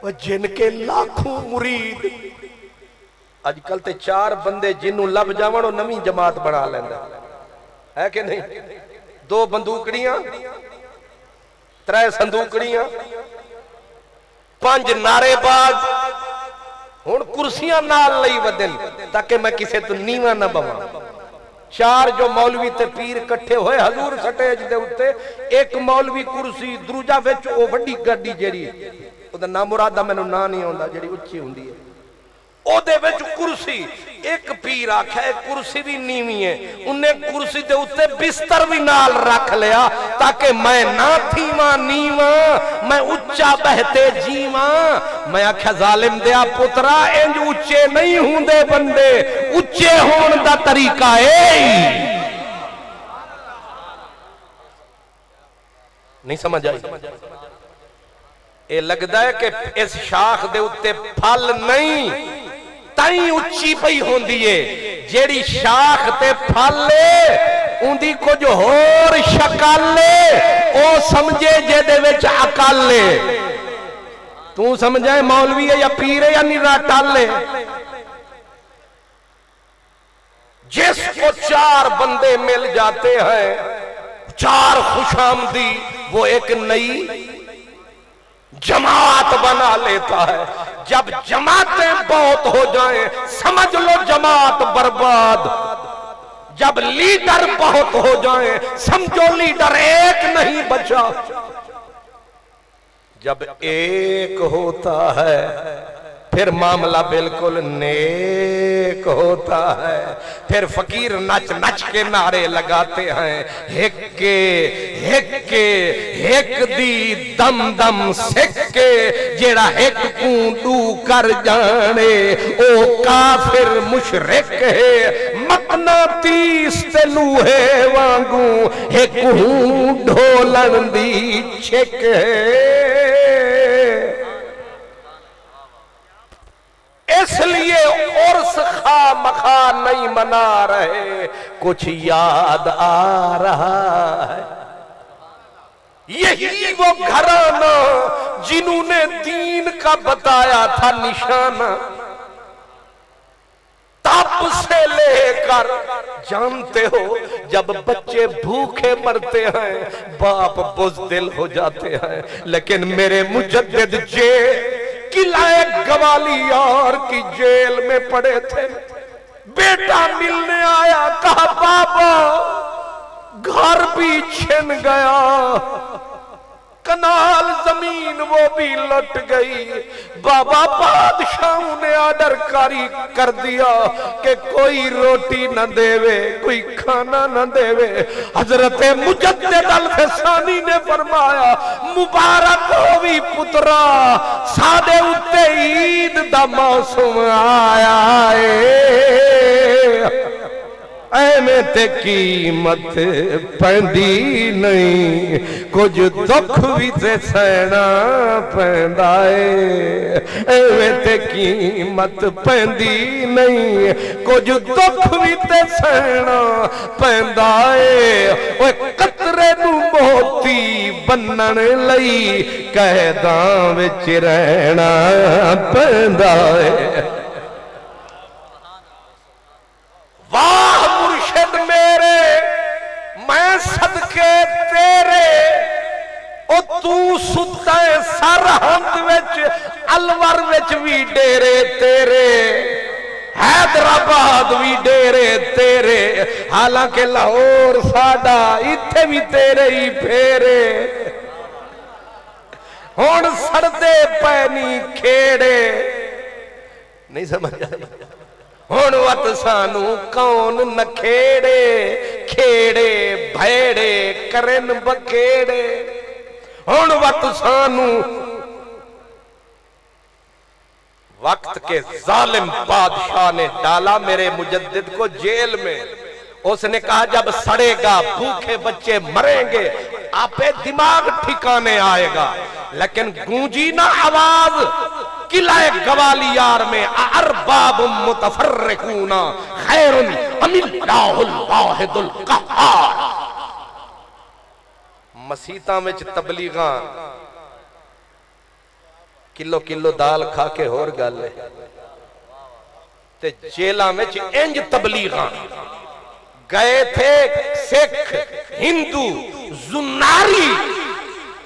वो जिनके लाखों मुरीद, अजकल ते 4 बंदे जिन्हों लब जावन नवी जमात बना लेंदा है कि नहीं। 2 बंदूकड़ियां, 3 संदूकड़ियां, 5 नारेबाज, हुण कुर्सियां नाल लई वदन ताकि मैं किसे तो नीवा ना बवां। चार जो मौलवी ते पीर इकट्ठे होए हजूर स्टेज दे उत्ते, एक मौलवी कुर्सी दूजा विच ओ वड्डी गाड़ी जेड़ी ओदा नाम मुरादा मैनूं ना नहीं आउंदा जेड़ी उच्ची हुंदी है ओदे विच कुर्सी, एक पीर आख्या कुर्सी भी नीवी है, उन्हें कुर्सी दे उत्ते बिस्तर भी नाल रख लिया ताकि मैं ना थीवा नीवा, मैं उच्चा बहते जीवा। मैं आख्या जालिम दिया पुत्रा इंज उच्चे नहीं हुंदे बंदे, उच्चे होण दा तरीका है। नहीं समझ आई? ये लगता है कि इस शाख दे उत्ते फल नहीं ताई उच्ची पई होंदी है, जेड़ी शाख ते फल उंदी कुछ होर शक्ल ओ समझे जेदे विच अकल है। तू समझे मौलवी है या पीर है या निरा टल है। जिसको चार बंदे मिल जाते हैं, चार खुशामदी, वो एक नई जमात बना लेता है। जब जमातें बहुत हो जाएं, समझ लो जमात बर्बाद। जब लीडर बहुत हो जाएं, समझो लीडर एक नहीं बचा। जब एक होता है फिर मामला बिल्कुल नेक होता है। फिर फकीर नच नच के नारे लगाते हैं, हिक्के हिक्के हिक दी दम दम सिक्के, जेड़ा हिक कूंडू कर जाने ओ काफिर मुशरिक है। मकनातीस ते लूहे वांगू हिक हूं ढोलन दी छिक है। इसलिए उर्स खा मखा नहीं मना रहे, कुछ याद आ रहा है। यही वो घराना जिन्होंने दीन का बताया था निशाना, तब से लेकर जानते हो जब बच्चे भूखे मरते हैं बाप बुज़दिल हो जाते हैं। लेकिन मेरे मुजद्दिद जे किलाए ग्वालियर की जेल में पड़े थे, बेटा मिलने आया, कहा बाबा घर भी छिन गया, कनाल जमीन वो भी लुट गई। बाबा बादशाह ने आर्डर जारी कर दिया कि कोई रोटी न देवे, कोई खाना न देवे। हजरत मुजद्दिद अल-फिसानी ने फरमाया, मुबारक होवी पुत्रा, साडे उत्ते ईद दा मौसम आया है। एवें ते कीमत पैंदी नहीं, कुछ दुख भी ते सहना पैंदा है। एवें ते कीमत पैंदी नहीं, कुछ दुख भी ते सहना पैंदा है। ओए कतरे नू मोती बन्नण लई कैदां विच रहना पैंदा है। वाह मुर्शिद मेरे, मैं सदके तेरे, ओ तू सुता सरहद विच, अलवर विच भी डेरे तेरे, हैदराबाद भी डेरे तेरे, हालांकि लाहौर साडा, इत्थे भी तेरे ही फेरे। हुण सड़दे पैनी खेड़े, नहीं समझ आई? हुण वत सानू कौन नखेड़े, खेड़े भैड़े करन बखेड़े। हुण वत सानू वक्त के जालिम बादशाह ने डाला मेरे मुजद्दिद को जेल में। उसने कहा जब सड़ेगा, भूखे बच्चे मरेंगे, आपे दिमाग ठिकाने आएगा। लेकिन गूंजी ना आवाज किलाए ग्वालियर में, अरबाब मुतफर्रिकूना खैरुन अमिल्लाहुल वाहिदुल कहार। मसीतां विच तबलीगां किलो किलो दाल खा के होर गल है, ते जेलां विच इंज तबलीगां। गए थे सिख हिंदू जुन्नारी।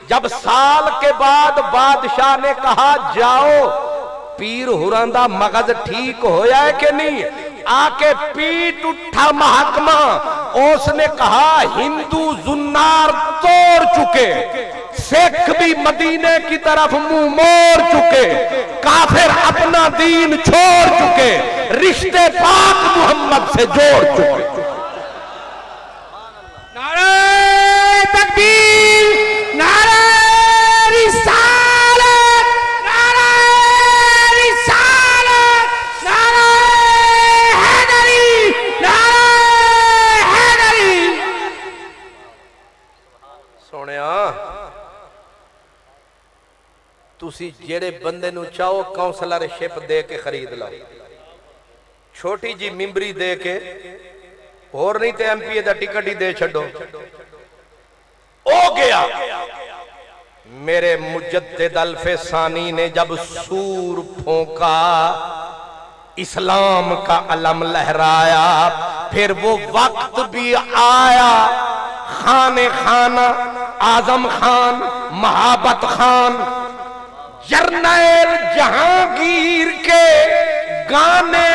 जब साल के बाद बादशाह ने कहा जाओ पीर हुरां दा मगज ठीक होया है कि नहीं, आके पीट उठा महकमा। उसने कहा हिंदू जुन्नार तोड़ चुके, सिख भी मदीने की तरफ मुंह मोड़ चुके, काफिर अपना दीन छोड़ चुके, रिश्ते पाक मोहम्मद से जोड़ चुके। नारे तकबीर, नारे रिसालत, नारे रिसालत, नारे हैदरी, नारे हैदरी। सोनिया तुसी जेड़े बंदे नू चाहो काउंसलरशिप दे के खरीद लो, छोटी जी मिंबरी दे के, और नहीं तो एमपीए का टिकट ही दे छो। हो गया। मेरे मुजद्दिद अल्फे सानी ने जब सूर फूंका, इस्लाम का अलम लहराया, फिर वो वक्त भी आया, खाने खाना आजम खान, महाबत खान, जर्नैल जहांगीर के गाने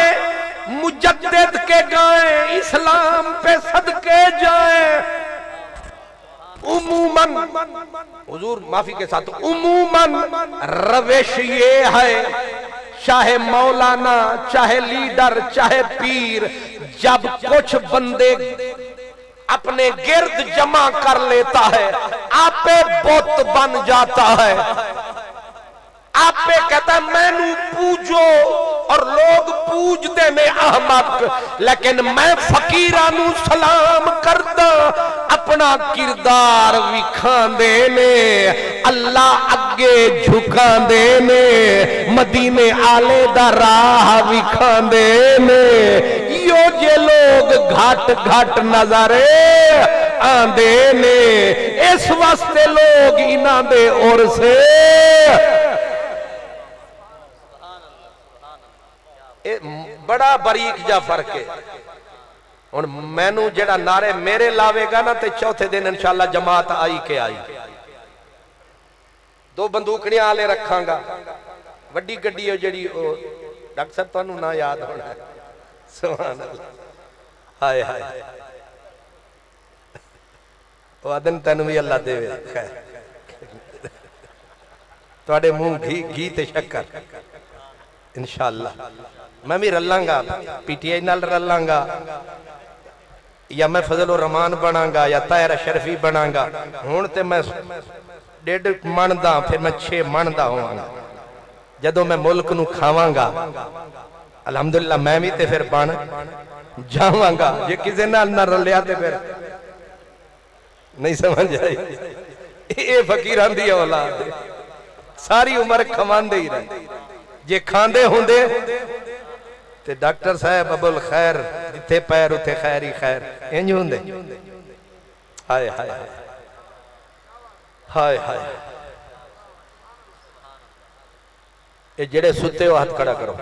मुजद्दिद के गाए, इस्लाम पे सदके जाए। उमूमन, हुजूर माफी के साथ, उमूमन रविश ये है, चाहे मौलाना, चाहे लीडर, चाहे पीर, जब कुछ बंदे अपने गिर्द जमा कर लेता है, आपे बुत बन जाता है। आपे कहता मैनू पूजो, और लोग पूजते ने अहमक, लेकिन मैं फकीरां नू सलाम करदा, अपना किरदार विखांदे ने, अल्लाह अगे झुकांदे ने, मदीने आले दा राह विखांदे ने। यो जे लोग घट घट नजरे आंदे ने, इस वास्ते लोग इन्हां दे उर्से बड़ा बारीक जा फर्क है। हुण मैनू जेड़ा नारे मेरे लावेगा ना, ते चौथे दिन इंशाअल्लाह जमात आई के आई, दो बंदूकड़ियां आले रखांगा, वड्डी गड्डी है जेड़ी, डॉक्टर साहब तुहानू ना याद होना है, सुभान अल्लाह, हाय हाय, वादन तैनू भी अल्लाह देवे, खैर तुहाडे मुंह घी ते शक्कर इंशाअल्लाह। मैं भी रलांगा, पीटीआई नाल रलांगा, या मैं फजल रहमान बनांगा, या ताहिर अशरफी बनांगा। हुण ते मैं 1.5 मन दा, फिर मैं 6 मन दा होवांगा। जदों मैं मुल्क नू खावांगा, अलहमदुलिल्लाह मैं भी ते फिर बन जावांगा। जे किसी नाल ना रलिया ते फिर नहीं समझ आई। ये फकीरां दी औलाद सारी उम्र खवांदे ही रहे। जे खांदे होंदे ते डॉक्टर साहब अबुल खैर, जिथे पैर उथे खैर ही खैर, इंज होंदे। हाय हाय हाय हाय। ये जेड़े सुते हो हाथ खड़ा करो,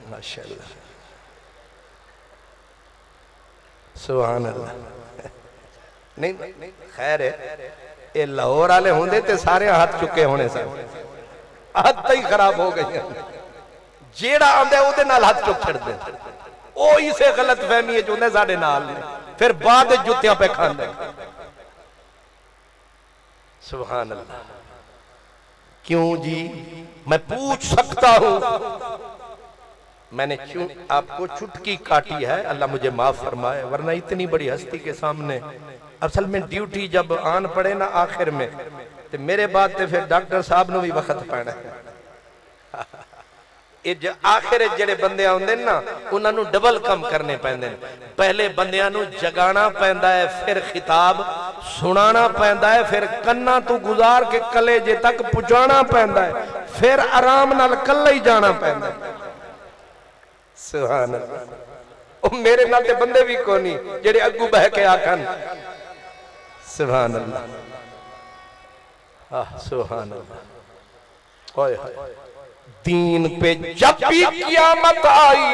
माशाअल्लाह, सुभान अल्लाह। नहीं खैर है, ये लाहौर वाले होंदे ते सारे हाथ चुके होने सन, हाथ ही खराब हो गई। जेड़ा आंदा ओदे नाल हाथ चुक छड़दे, ओ इसे गलत फहमी च हुंदे साडे नाल ने, फिर बाद जुत्तियां पे खांदे। सुभान अल्लाह। क्यों जी? मैं पूछ सकता हूं, मैंने क्यों आपको चुटकी काटी है, अल्लाह मुझे माफ फरमाए, वरना इतनी बड़ी हस्ती के सामने असल में ड्यूटी जब आन पड़े ना आखिर में, तो मेरे बाद ते फिर डॉक्टर साहब नू भी वक्त पैना। ये आखिर जेड़े बंदे आउंदे ना, उन्हां नू डबल काम करने पैंदे ने। पहले बंदियां नू जगाना पैंदा है, फिर खिताब सुनाना पैंदा है, फिर कन्ना तू गुजार के कलेजे तक पहुंचाना पैंदा है, फिर आराम नाल कल्ले ही जाना पैंदा है। सुभान अल्लाह। ओ मेरे नाल ते बंदे भी कोनी जेड़े अग्गू बह के आखन सुभान अल्लाह। सुभान अल्लाह। ओए होए। दीन पे जब भी क़यामत आई,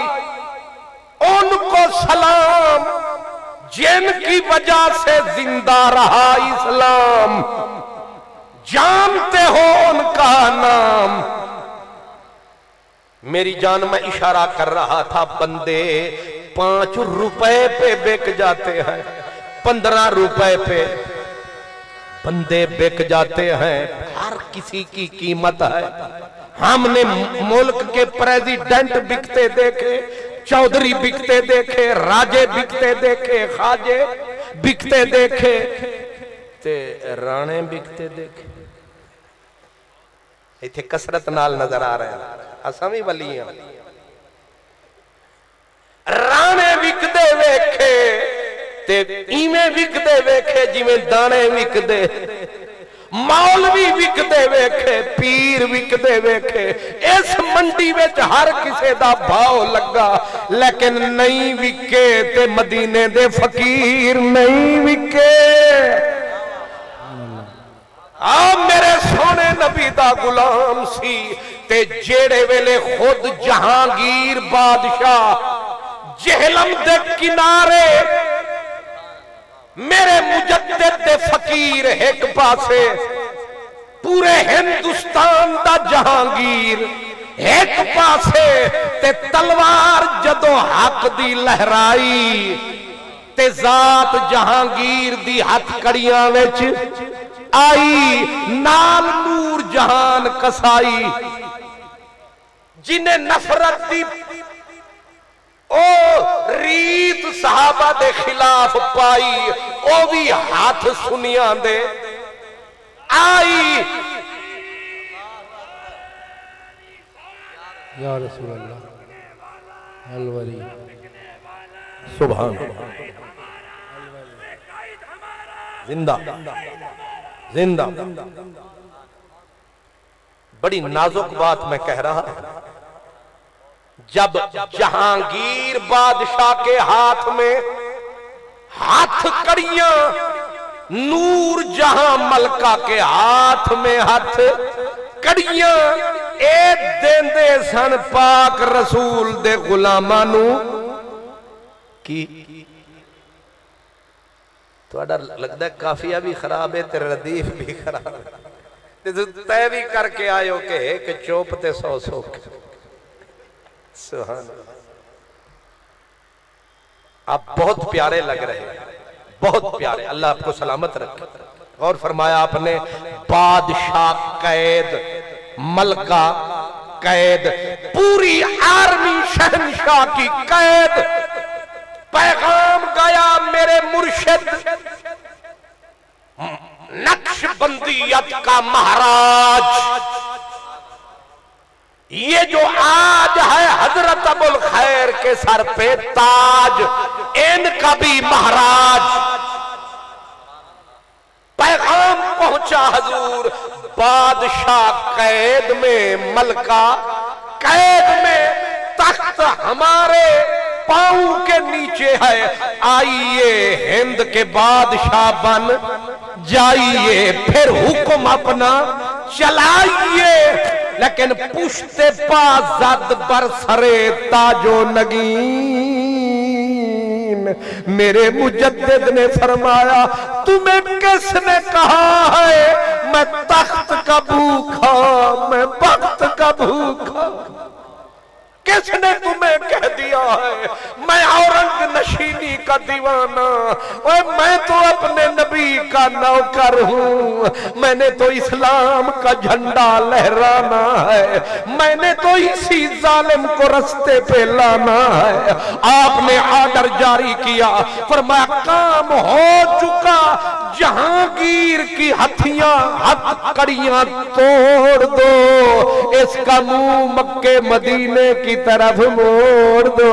उनको सलाम, जिनकी वजह से जिंदा रहा इस्लाम, जानते हो उनका नाम। मेरी जान में इशारा कर रहा था, बंदे 5 रुपए पे बिक जाते हैं, 15 रुपए पे बंदे बिक जाते हैं। हर किसी की कीमत है। हमने मुल्क के प्रेसिडेंट बिकते देखे, चौधरी बिकते देखे, राजे बिकते देखे, खाजे बिकते देखे, ते राणे बिकते देखे। इथे कसरत नाल नजर आ रहे हैं, असां भी वली हां। राणे विकदे वेखे ते इवें विकदे वेखे जिवें दाने विकदे, मौलवी विकदे वेखे, पीर विकदे वेखे। इस मंडी विच हर किसे दा भाव लगा, लेकिन नहीं विके ते मदीने दे फकीर नहीं विके। आ मेरे सोने नबी दा गुलाम सी, ते जेड़े वेले खुद जहांगीर बादशाह जहलम दे किनारे मेरे मुजद्दिद दे फकीर एक पासे, पूरे हिंदुस्तान दा जहांगीर एक पासे, ते तलवार जदों हक दी लहराई ते जात जहांगीर दी हथकड़ियां विच आई, नाल नूर जहान कसाई, जिन्हें नफरत दी ओ रीत सहाबा दे खिलाफ पाई, ओ भी हाथ सुनिया दे आई। या रसूल अल्लाह अलवरी सुभान जिंदा जिंदा। बड़ी नाजुक बात मैं कह रहा, जब जहांगीर बादशाह के हाथ में हाथ कड़ियां, नूर जहां मलका के हाथ में हाथ कड़ियां, ए देंदे सन पाक रसूल दे गुलामां नू की। थोड़ा लगता है काफिया भी खराब है, तेरा रदीफ भी खराब है, तय भी करके आयो के एक चोप ते 100 सोख। सुभान, आप बहुत प्यारे लग रहे हैं, बहुत प्यारे। अल्लाह आपको सलामत रखे। और फरमाया आपने, बादशाह कैद, मलका कैद, पूरी आर्मी शहनशाह की कैद। पैगाम गया मेरे मुर्शिद नक्शबंदियत का महाराज, ये जो आज है हजरत अबुल खैर के सर पे ताज, इनका भी महाराज। पैगाम पहुंचा हजूर, बादशाह कैद में, मलका कैद में, तख्त हमारे पांव के नीचे है। आइए हिंद के बादशाह बन जाइए, फिर हुक्म अपना चलाइए। लेकिन पुश्ते पाज़द बरसरे ताजो नगीन, मेरे मुजद्दिद ने फरमाया, तुम्हें किसने कहा है मैं तख्त का भूखा, मैं बख्त का भूखा? किसने तुम्हें कह दिया है मैं औरंग नशीनी का दीवाना? और मैं तो अपने नबी का नौकर हूं, मैंने तो इस्लाम का झंडा लहराना है, मैंने तो इसी जालिम को रास्ते पे लाना है। आपने आर्डर जारी किया, फरमाया काम हो चुका, जहांगीर की हथकड़ियां तोड़ दो, इसका मुंह मक्के मदीने की तरफ मोड़ दो।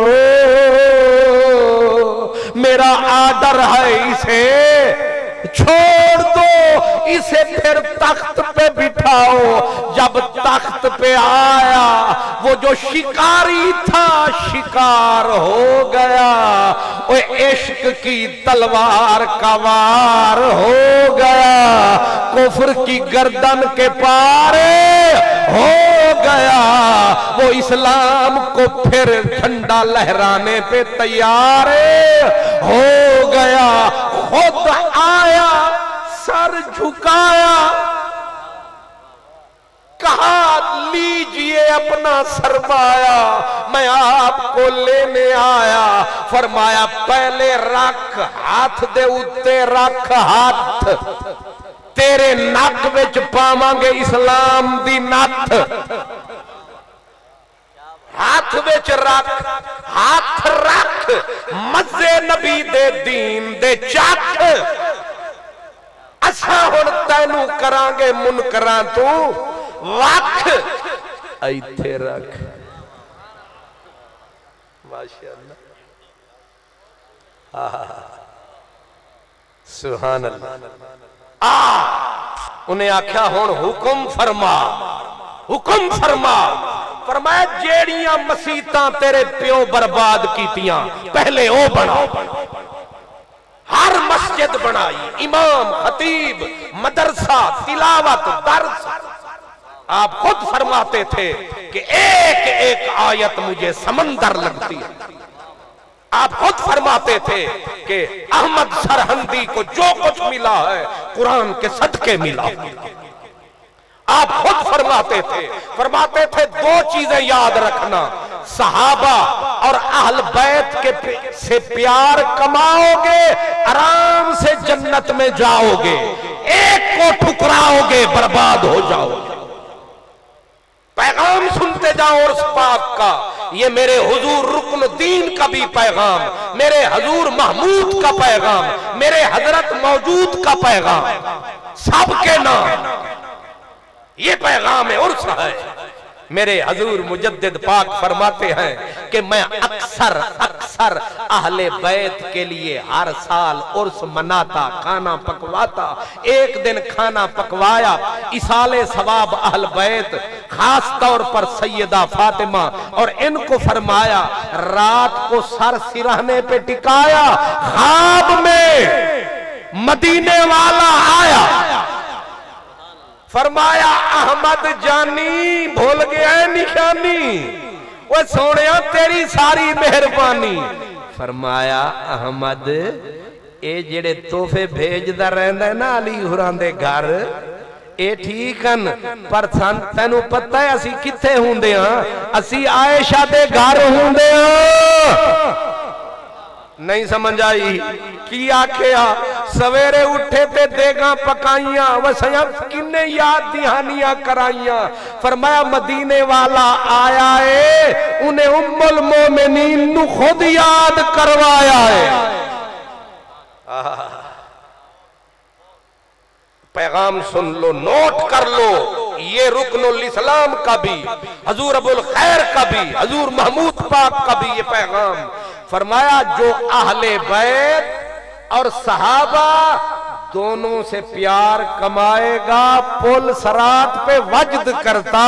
मेरा आर्डर है, इसे छोड़ दो, इसे फिर तख्त पे बिठाओ। जब तख्त पे आया, वो जो शिकारी था शिकार हो गया, वो इश्क की तलवार का वार हो गया, कुफ्र की गर्दन के पारे हो गया। वो इस्लाम को फिर झंडा लहराने पे तैयार हो गया। खुद आया, सर झुकाया, कहा लीजिए अपना सरमाया, मैं आपको लेने आया। फरमाया पहले रख हाथ दे उत्ते रख हाथ, तेरे नक विच पावांगे इस्लाम दी नथ। हाथ विच रख, हाथ रख मजे नबी दे दीन दे चख। असा हुण तैनू करांगे मुनकरां तू वख, इत्थे रख। माशाअल्लाह, सुभान अल्लाह। उन्हें आख्या हुण हुक्म फरमा, हुक्म फरमा। फरमाया जेड़ियां मसीतां तेरे प्यो बर्बाद कीतियां पहले ओ बनाओ। हर मस्जिद बनाई, इमाम खतीब मदरसा तिलावत दर्स। आप खुद फरमाते थे कि एक एक आयत मुझे समंदर लगती है। आप खुद फरमाते थे कि अहमद सरहंदी को जो कुछ मिला है कुरान के सदके मिला। आप खुद फरमाते थे दो चीजें याद रखना, सहाबा और अहल बैत के से प्यार कमाओगे आराम से जन्नत में जाओगे, एक को ठुकराओगे बर्बाद हो जाओगे। पैगाम सुनते जाओ उर्स पाक का, ये मेरे हुजूर रुकनुद्दीन का भी पैगाम, मेरे हुजूर महमूद का पैगाम, मेरे हजरत मौजूद का पैगाम, सबके नाम ये पैगाम है, उर्स है। मेरे हजूर मुजद्दिद पाक फरमाते हैं कि मैं अक्सर अक्सर अहले बैत के लिए हर साल उर्स मनाता, खाना पकवाता। एक दिन खाना पकवाया, इसाले सवाब अहल बैत, खास तौर पर सैयदा फातिमा, और इनको फरमाया रात को सर सिरहने पे टिकाया। ख्वाब में मदीने वाला आया, फरमाया अहमद जानी भूल गया निशानी, वो सोनिया तेरी सारी मेहरबानी। फरमाया अहमद ये जेड़े तोहफे भेजदा रहंदा ना अली हुरां दे घर, ये ठीक हन, पर तैनू पता है असी किथे हुंदे हां? असी आयशा दे घर हुंदे हां। नहीं समझ आई की आख्या? सवेरे उठे ते देगा पकाइया, वसया किन्ने याद दहानियां कराइया। फरमाया मदीने वाला आया है, उन्हें उम्मुल मोमिनीन नू खुद याद करवाया है। पैगाम सुन लो, नोट कर लो, ये रुकनुल इस्लाम का भी, हजूर अबुल खैर का भी, हजूर महमूद पाक का भी ये पैगाम। फरमाया जो अहले बैत और सहाबा दोनों से प्यार कमाएगा, पुल सरात पे वजद करता।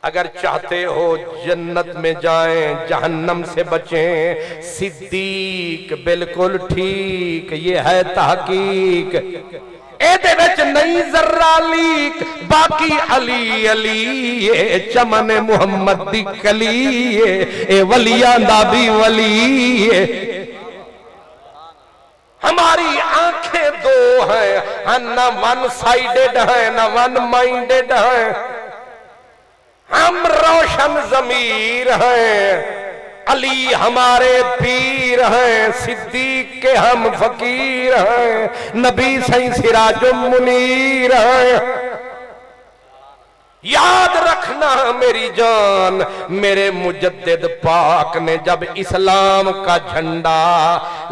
अगर चाहते हो जन्नत में जाएं, जहन्नम से बचें, सिद्दीक बिल्कुल ठीक, ये है तहकीक। एदे विच नहीं जर्रा लीक, बाकी अली अली ये चमन मुहम्मद दी कली, ए वलियां दा भी वली। हमारी आंखें दो हैं, न वन साइडेड है न वन माइंडेड है। हम रोशन जमीर हैं, अली हमारे पीर हैं, सिद्दीक के हम फकीर हैं, नबी सही सिराजुम मुनीर हैं। याद रखना मेरी जान, मेरे मुजद्दिद पाक ने जब इस्लाम का झंडा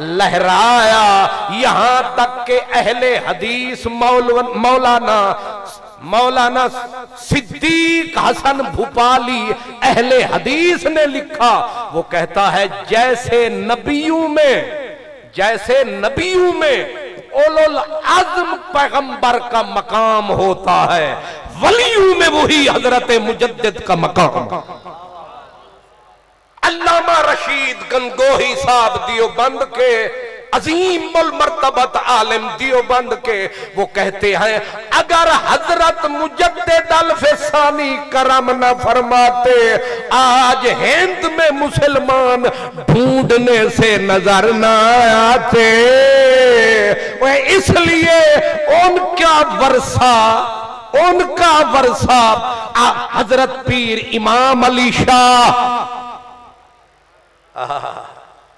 लहराया, यहां तक के अहले हदीस मौलाना सिद्दीक हसन भूपाली अहले हदीस ने लिखा। वो कहता है जैसे नबियों में उलुल अज़्म पैगंबर का मकाम होता है, वलियों में वही हजरत मुजद्दिद का मकाम। अल्लामा रशीद गंगोही साहब दियोबंद के अजीमुल मर्तबत आलिम दियोबंद के, वो कहते हैं अगर हजरत मुजद्दिद अल-फिसानी करम न फरमाते, आज हिंद में मुसलमान ढूंढने से नजर न आते। वह इसलिए उनका वर्षा उनका वरसा हजरत पीर इमाम अली शाह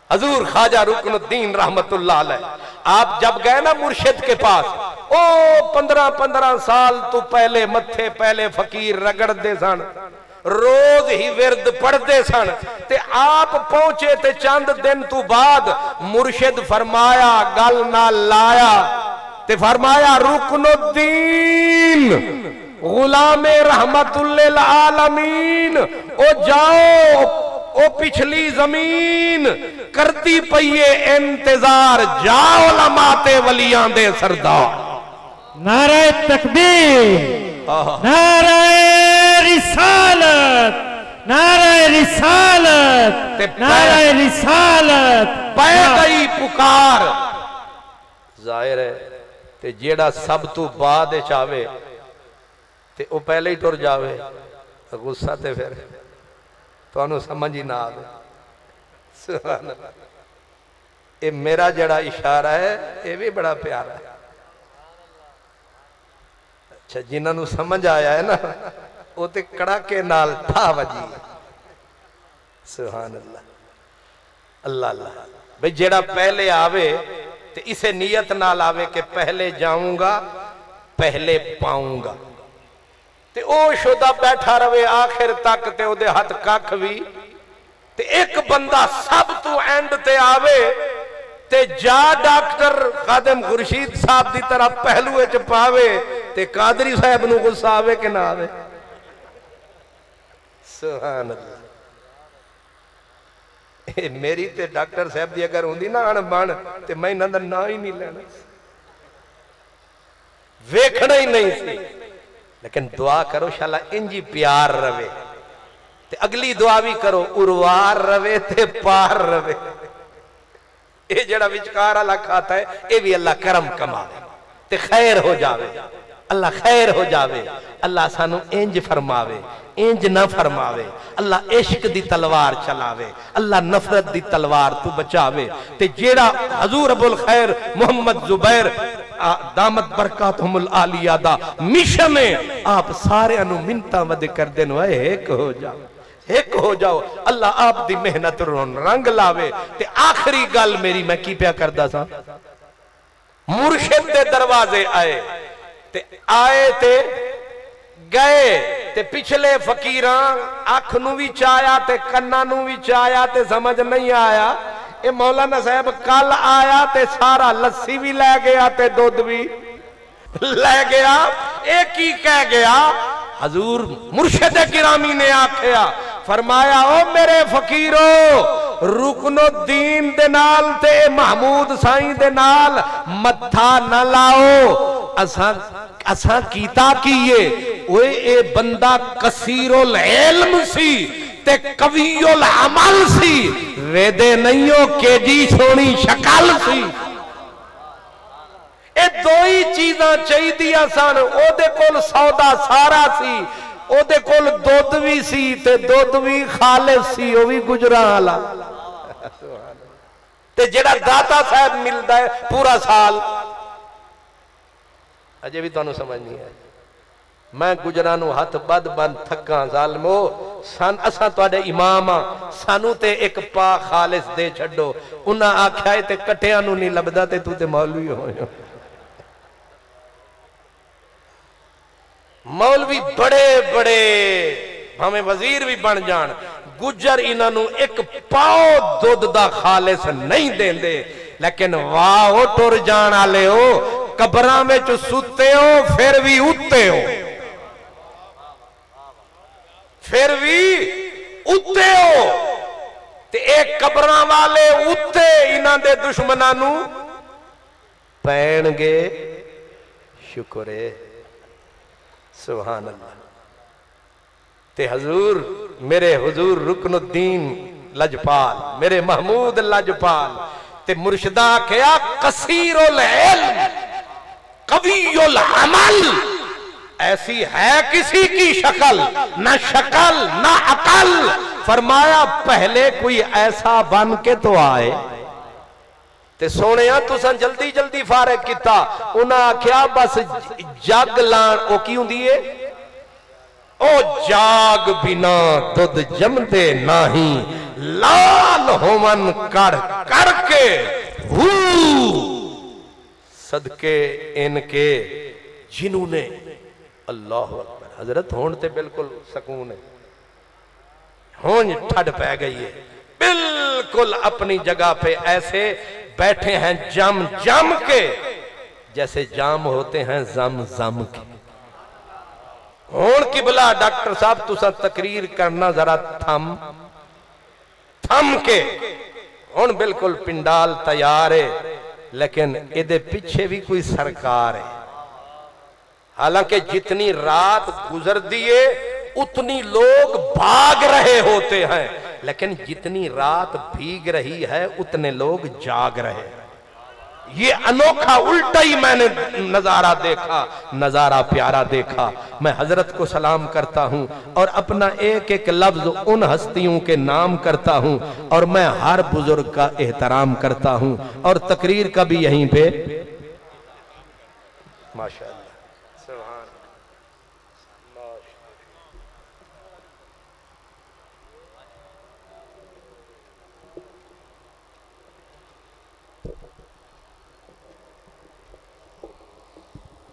हजूर ख्वाजा रुकनुद्दीन रहमतुल्लाह अलैह। आप जब गए ना मुर्शिद के पास, ओ 15-15 साल तो पहले मत्थे पहले फकीर रगड़ते सन, रोज ही विरद पढ़ते सन, ते आप पहुंचे ते चंद दिन तो बाद मुर्शिद फरमाया गल ना लाया ते फरमाया रुकनुद्दीन गुलामे रहमतुल्लिल आलमीन, ओ जाओ ओ पिछली जमीन करती पईए इंतजार, जाओ लमाते वलियां दे सरदार। नारे तकबीर, नारे रिसालत, नारे रिसालत, नारे रिसालत। पै गई पुकार। जाहिर है ते जेड़ा सब तो बाद चावे ते ओ पहले ही टुर जावे, गुस्सा ते फिर तो समझ ही ना आवे। सुभान अल्लाह। ये मेरा जड़ा इशारा है ये भी बड़ा प्यारा है। अच्छा जिन्होंने समझ आया है ना वो ते कड़ाके नाल ठा वजी। सुभान अल्लाह। अल्लाह अल्लाह। भाई जेड़ा पहले आवे ते इसे नियत नाल आवे कि पहले जाऊंगा पहले पाऊंगा, ते ओ शुदा बैठा रवे आखिर तक ते ओदे हथ कख भी, ते एक बंदा सब तो एंड ते आवे ते जा डॉक्टर खादिम खुर्शीद साहब की तरह पहलुए च पावे ते कादरी साहब नूं गुस्सा आवे कि ना आवे। सुभान अल्लाह। मेरी ते डॉक्टर साहब की अगर होंदी ना अणबण ते मैं इन्हां दा नां ही नहीं लेना, वेखना ही नहीं सी। लेकिन दुआ करो शाला इंजी प्यार रवे, ते अगली दुआ भी करो उर्वार रवे ते पार रवे। ये जड़ा विचकार वाला खाता है ये भी अल्लाह करम कमावे ते खैर हो जावे, अल्लाह खैर हो जावे। अल्लाह सानू इंज फरमावे इंज ना फरमावे, अल्लाह इश्क दी तलवार चलावे, अल्लाह नफरत दी तलवार तू बचावे। ते जेड़ा हजूर अबुल खैर मोहम्मद जुबैर दामत बरकातुहुमुल आलिया दा मिशन है, आप सारे नु मिन्नतां वध करदे नो एक हो जाओ, एक हो जाओ। अल्लाह आप दी मेहनत रंग लावे। ते आखिरी गल मेरी मैं की प्या करदा सा, मुर्शिद दे दरवाजे आए ते आए ते गए ते पिछले फकीरां अख नू भी चाया ते कन्ना नू भी चाया ते समझ नहीं आया। ये मौलाना साहब कल आया ते सारा लस्सी भी लै गया ते दूध भी लै गया। एक ही कह गया हजूर मुर्शिद गिरामी ने आखिया फरमाया ओ मेरे फकीरो रुकनुद्दीन दे नाल ते महमूद साईं दे नाल मत्था न लाओ, असा कीता कीए। ओए ए बंदा कसीरुल इल्म सी ते कवियुल अमल सी, वेदे नहीं हो केजी सोनी शक्ल सी। ए दो ही चीज़ां चाहिदियां सन। ओदे कोल सौदा सारा सी, ओदे कोल दुध भी सी ते दुध भी खालिस सी, ओ भी गुजरां वाला। ते जेड़ा दाता साहब मिलदा है पूरा साल, अजे भी तुहानू समझ नहीं है। मैं गुजरां नू हथ बद बंद थका जालमो सन असां तुहाडे इमाम आ, सानू ते एक पा खालिस दे छड्डो। उन्हां आख्या ते कट्टियां नू नहीं लभदा ते तू ते मौलवी हो। मौलवी बड़े बड़े भावें वजीर भी बन जान, गुजर इन्हों एक पाओ दुध दा खालिस नहीं देंदे। लेकिन वाह टुर जान वाले हो, कबरां विच सुते हो फिर भी उत्ते हो, फिर भी उत्ते हो। ते एक कबरां वाले उत्ते इन्हां दे दुश्मनां नू पैणगे। शुक्र है सुभान अल्लाह। ते हजूर मेरे हुजूर रुकनुद्दीन लजपाल, मेरे महमूद लजपाल ते मुर्शिदा आखिया कसीरुल इल्म कवियुल अमल, ऐसी है किसी की शक्ल ना शक्ल ना अकल। फरमाया पहले कोई ऐसा बन के तो आए, ते सोने तुसा जल्दी जल्दी फारग किता। उन्हें आख्या बस जग लान ओ की हुंदी है, ओ जाग बिना दुध जमदे नाही, लाल होवन कर करके हू सदके इनके जिन्होंने अल्लाह अकबर। हजरत होने ते बिल्कुल सकून है, होंज ठंड पै गई है, बिल्कुल अपनी जगह पे ऐसे बैठे हैं जम जम के, जैसे जाम होते हैं जम जम के। हुण किबला डॉक्टर साहब तुसा तकरीर करना जरा थम थम के। हुण बिल्कुल पिंडाल तैयार है, लेकिन इहदे पीछे भी कोई सरकार है। हालांकि जितनी रात गुजर दिए उतनी लोग भाग रहे होते हैं, लेकिन जितनी रात भीग रही है उतने लोग जाग रहे हैं। ये अनोखा उल्टा ही मैंने नजारा देखा, नजारा प्यारा देखा। मैं हजरत को सलाम करता हूं और अपना एक एक लफ्ज उन हस्तियों के नाम करता हूं, और मैं हर बुजुर्ग का एहतराम करता हूं, और तकरीर का भी यहीं पे माशाअल्लाह।